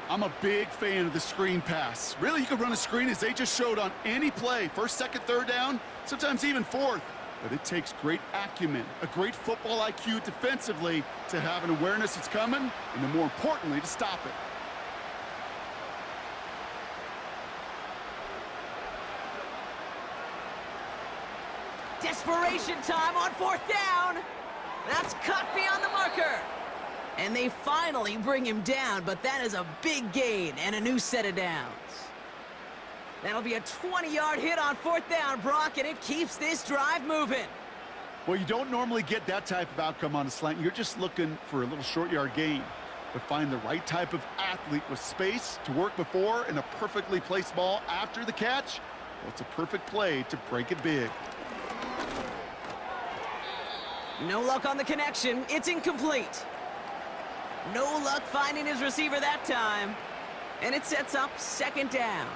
I'm a big fan of the screen pass. Really, you could run a screen as they just showed on any play. First, second, third down, sometimes even fourth. But it takes great acumen, a great football IQ defensively to have an awareness it's coming, and then more importantly, to stop it. Desperation time on fourth down. That's cut beyond the marker. And they finally bring him down, but that is a big gain and a new set of downs. That'll be a 20-yard hit on fourth down, Brock, and it keeps this drive moving. Well, you don't normally get that type of outcome on a slant. You're just looking for a little short yard gain. But find the right type of athlete with space to work before and a perfectly placed ball after the catch. Well, it's a perfect play to break it big. No luck on the connection. It's incomplete. No luck finding his receiver that time. And it sets up second down.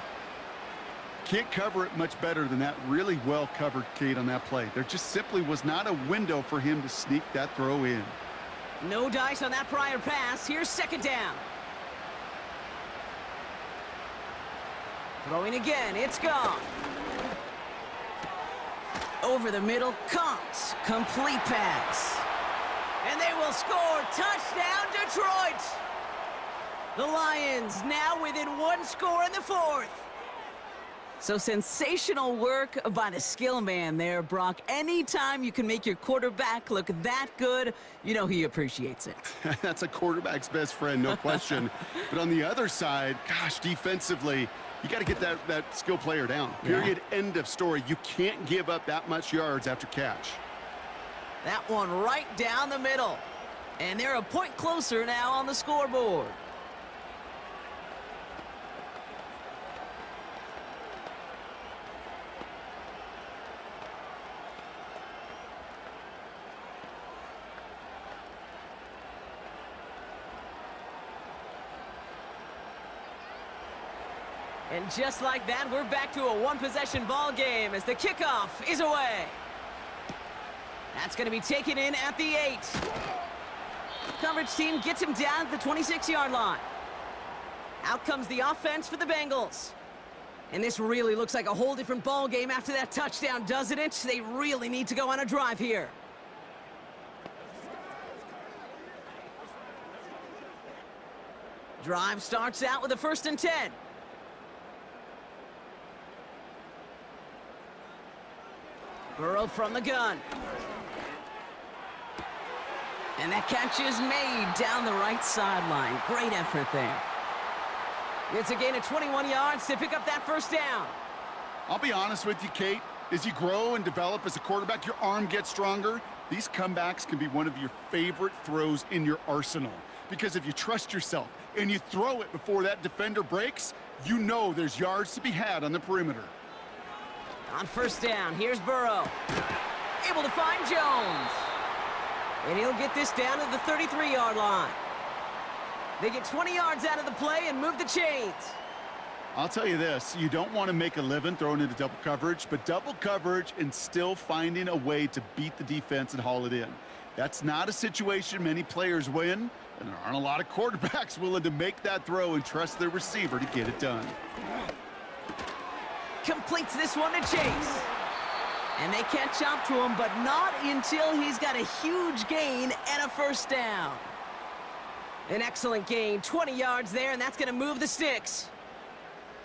Can't cover it much better than that. Really well covered, Kate, on that play. There just simply was not a window for him to sneak that throw in. No dice on that prior pass. Here's second down. Throwing again. It's gone. Over the middle. Caught. Complete pass. And they will score. Touchdown, Detroit. The Lions now within one score in the fourth. So sensational work by the skill man there, Brock. Anytime you can make your quarterback look that good, you know he appreciates it. That's a quarterback's best friend, no question. But on the other side, gosh, defensively, you got to get that skill player down. Period. Yeah. End of story. You can't give up that much yards after catch. That one right down the middle. And they're a point closer now on the scoreboard. And just like that, we're back to a one-possession ball game as the kickoff is away. That's going to be taken in at the 8. Coverage team gets him down at the 26-yard line. Out comes the offense for the Bengals. And this really looks like a whole different ball game after that touchdown, doesn't it? They really need to go on a drive here. Drive starts out with a 1st and 10. Burrow from the gun. And that catch is made down the right sideline. Great effort there. It's a gain of 21 yards to pick up that 1st down. I'll be honest with you, Kate. As you grow and develop as a quarterback, your arm gets stronger. These comebacks can be one of your favorite throws in your arsenal. Because if you trust yourself and you throw it before that defender breaks, you know there's yards to be had on the perimeter. On 1st down, here's Burrow. Able to find Jones. And he'll get this down to the 33-yard line. They get 20 yards out of the play and move the chains. I'll tell you this, you don't want to make a living throwing into double coverage, but double coverage and still finding a way to beat the defense and haul it in. That's not a situation many players win, and there aren't a lot of quarterbacks willing to make that throw and trust their receiver to get it done. Completes this one to Chase. And they catch up to him, but not until he's got a huge gain and a 1st down. An excellent gain, 20 yards there, and that's going to move the sticks.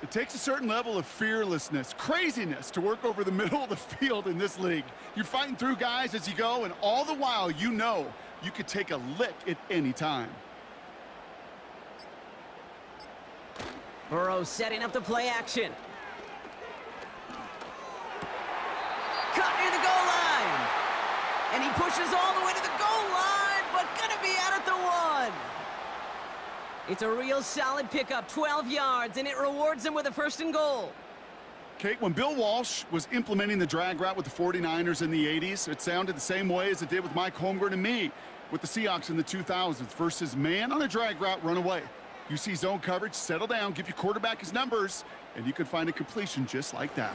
It takes a certain level of fearlessness, craziness to work over the middle of the field in this league. You're fighting through guys as you go, and all the while you know you could take a lick at any time. Burrow setting up the play action. Cut near the goal line. And he pushes all the way to the goal line, but gonna be out at the 1. It's a real solid pickup, 12 yards, and it rewards him with a 1st and goal. Kate, when Bill Walsh was implementing the drag route with the 49ers in the 80s, it sounded the same way as it did with Mike Holmgren and me with the Seahawks in the 2000s versus man on a drag route, run away. You see zone coverage, settle down, give your quarterback his numbers, and you can find a completion just like that.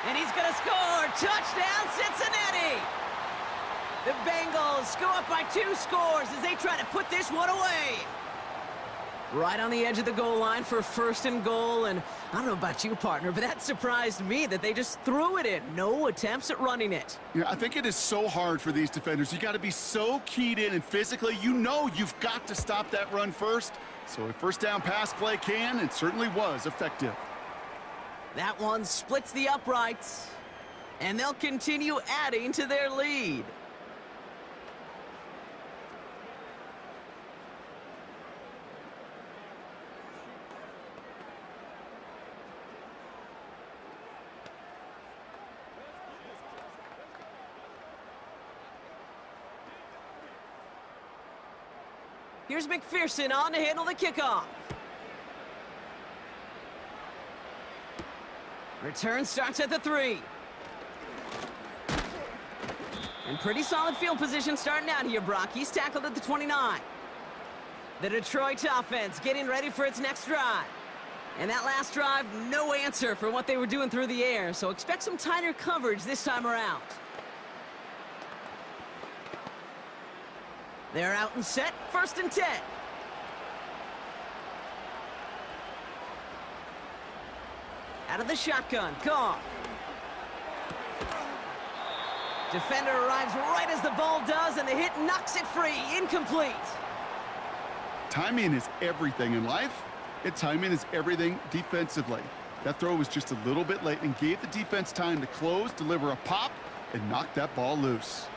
And he's going to score. Touchdown, Cincinnati. The Bengals go up by 2 scores as they try to put this one away. Right on the edge of the goal line for 1st and goal, and I don't know about you, partner, but that surprised me that they just threw it in. No attempts at running it. Yeah, I think it is so hard for these defenders. You got to be so keyed in, and physically, you know you've got to stop that run first. So a 1st down pass play can and certainly was effective. That one splits the uprights, and they'll continue adding to their lead. Here's McPherson on to handle the kickoff. Return starts at the 3. And pretty solid field position starting out here, Brock. He's tackled at the 29. The Detroit offense getting ready for its next drive. And that last drive, no answer for what they were doing through the air, so expect some tighter coverage this time around. They're out and set, 1st and 10. Out of the shotgun, Goff. Defender arrives right as the ball does, and the hit knocks it free, incomplete. Timing is everything in life, and timing is everything defensively. That throw was just a little bit late and gave the defense time to close, deliver a pop, and knock that ball loose.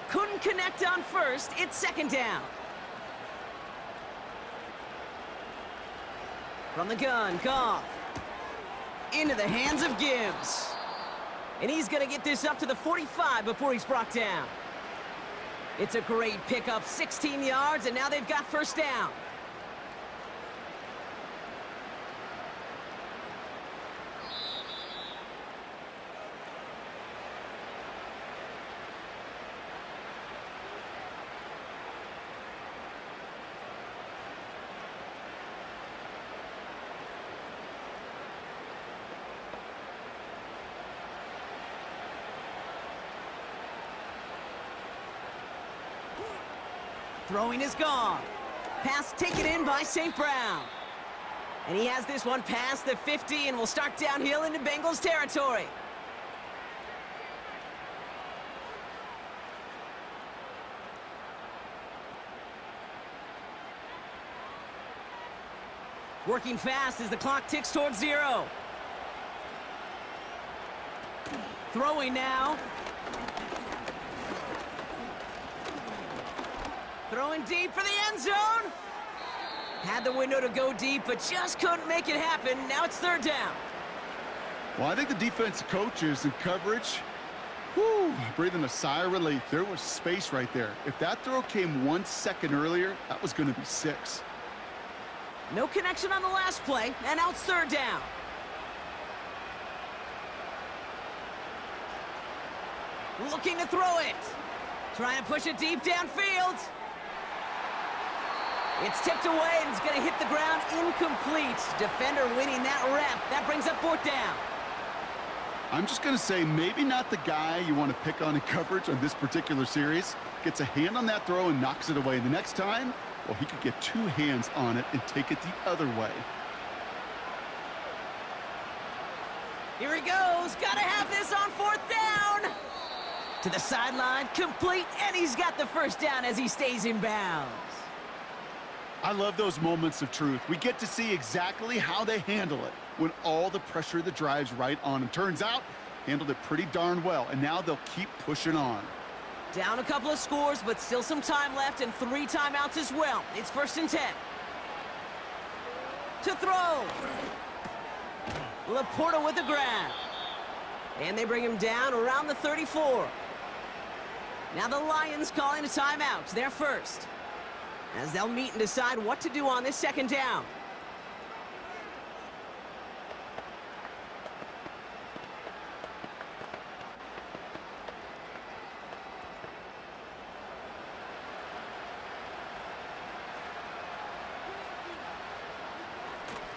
Couldn't connect on 1st, it's 2nd down. From the gun, Goff. Into the hands of Gibbs. And he's going to get this up to the 45 before he's brought down. It's a great pickup, 16 yards, and now they've got 1st down. Throwing is gone. Pass taken in by St. Brown. And he has this one past the 50 and will start downhill into Bengals territory. Working fast as the clock ticks towards 0. Throwing now. Throwing deep for the end zone. Had the window to go deep, but just couldn't make it happen. Now it's 3rd down. Well, I think the defensive coaches and coverage, breathing a sigh of relief. There was space right there. If that throw came 1 second earlier, that was going to be 6. No connection on the last play, and now it's 3rd down. Looking to throw it. Trying to push it deep downfield. It's tipped away, and it's going to hit the ground incomplete. Defender winning that rep. That brings up 4th down. I'm just going to say maybe not the guy you want to pick on in coverage on this particular series. Gets a hand on that throw and knocks it away. The next time, well, he could get 2 hands on it and take it the other way. Here he goes. Got to have this on 4th down. To the sideline, complete, and he's got the 1st down as he stays in bounds. I love those moments of truth. We get to see exactly how they handle it when all the pressure of the drive's right on them. Turns out, handled it pretty darn well, and now they'll keep pushing on. Down a couple of scores, but still some time left and 3 timeouts as well. It's 1st and 10. To throw. Laporta with the grab. And they bring him down around the 34. Now the Lions calling a timeout. They're first, as they'll meet and decide what to do on this 2nd down.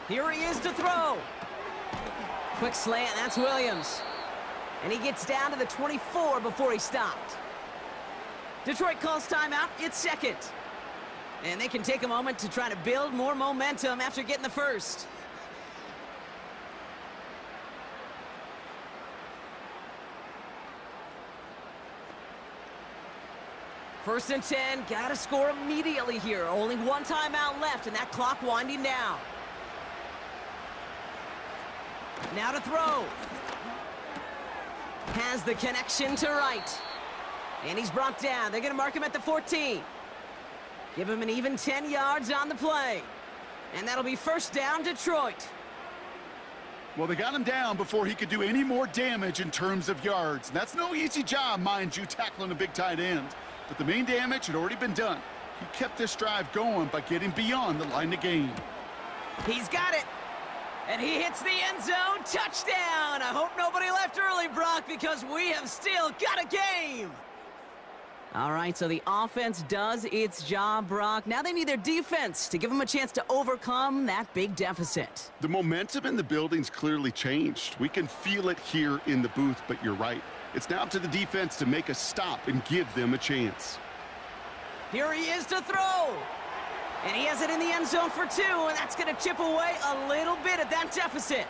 Here he is to throw. Quick slant, that's Williams. And he gets down to the 24 before he stopped. Detroit calls timeout. It's second. And they can take a moment to try to build more momentum after getting the first. First and 10, gotta score immediately here. Only one timeout left, and that clock winding down. Now to throw. Has the connection to right. And he's brought down. They're gonna mark him at the 14. Give him an even 10 yards on the play. And that'll be first down, Detroit. Well, they got him down before he could do any more damage in terms of yards. And that's no easy job, mind you, tackling a big tight end. But the main damage had already been done. He kept this drive going by getting beyond the line of game. He's got it. And he hits the end zone. Touchdown. I hope nobody left early, Brock, because we have still got a game. All right, so the offense does its job, Brock. Now they need their defense to give them a chance to overcome that big deficit. The momentum in the building's clearly changed. We can feel it here in the booth, but you're right. It's now up to the defense to make a stop and give them a chance. Here he is to throw. And he has it in the end zone for 2, and that's going to chip away a little bit at that deficit.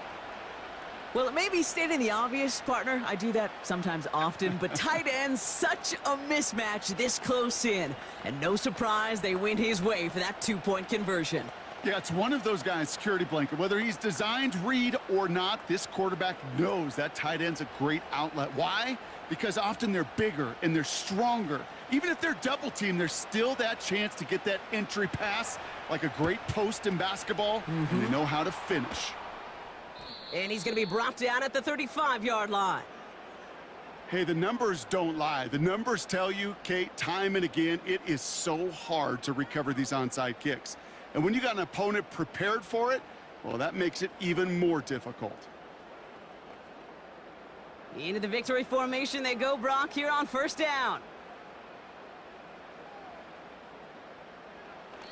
Well, it may be stating the obvious, partner. I do that sometimes often, but tight ends, such a mismatch this close in. And no surprise, they win his way for that 2-point conversion. Yeah, it's one of those guys, security blanket. Whether he's designed read or not, this quarterback knows that tight end's a great outlet. Why? Because often they're bigger and they're stronger. Even if they're double teamed, there's still that chance to get that entry pass, like a great post in basketball, and they know how to finish. And he's going to be brought down at the 35-yard line. Hey, the numbers don't lie. The numbers tell you, Kate, time and again, it is so hard to recover these onside kicks. And when you got an opponent prepared for it, well, that makes it even more difficult. Into the victory formation they go, Brock, here on first down.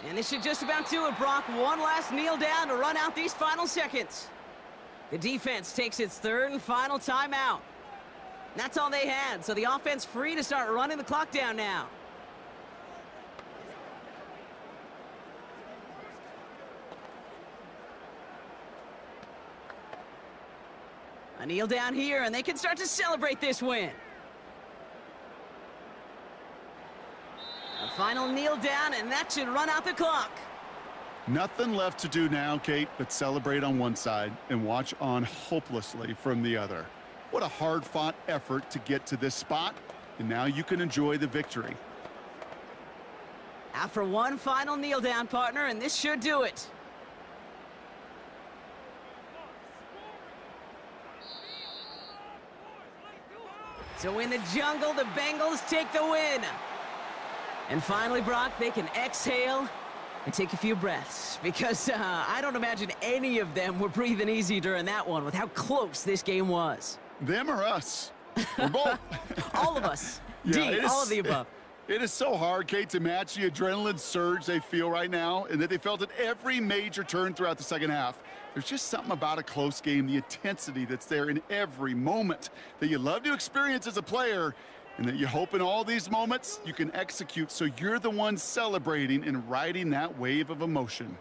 And this should just about do it, Brock. One last kneel down to run out these final seconds. The defense takes its third and final timeout. That's all they had, so the offense free to start running the clock down now. A kneel down here, and they can start to celebrate this win. A final kneel down, and that should run out the clock. Nothing left to do now, Kate, but celebrate on one side and watch on hopelessly from the other. What a hard-fought effort to get to this spot, and now you can enjoy the victory. After one final kneel down, partner, and this should do it. So in the jungle, the Bengals take the win. And finally, Brock, they can exhale and take a few breaths, because I don't imagine any of them were breathing easy during that one with how close this game was. Them or us? We're both. All of us. Yeah, all of the above. It is so hard, Kate, to match the adrenaline surge they feel right now, and that they felt at every major turn throughout the second half. There's just something about a close game, the intensity that's there in every moment that you love to experience as a player, and that you hope in all these moments you can execute so you're the one celebrating and riding that wave of emotion.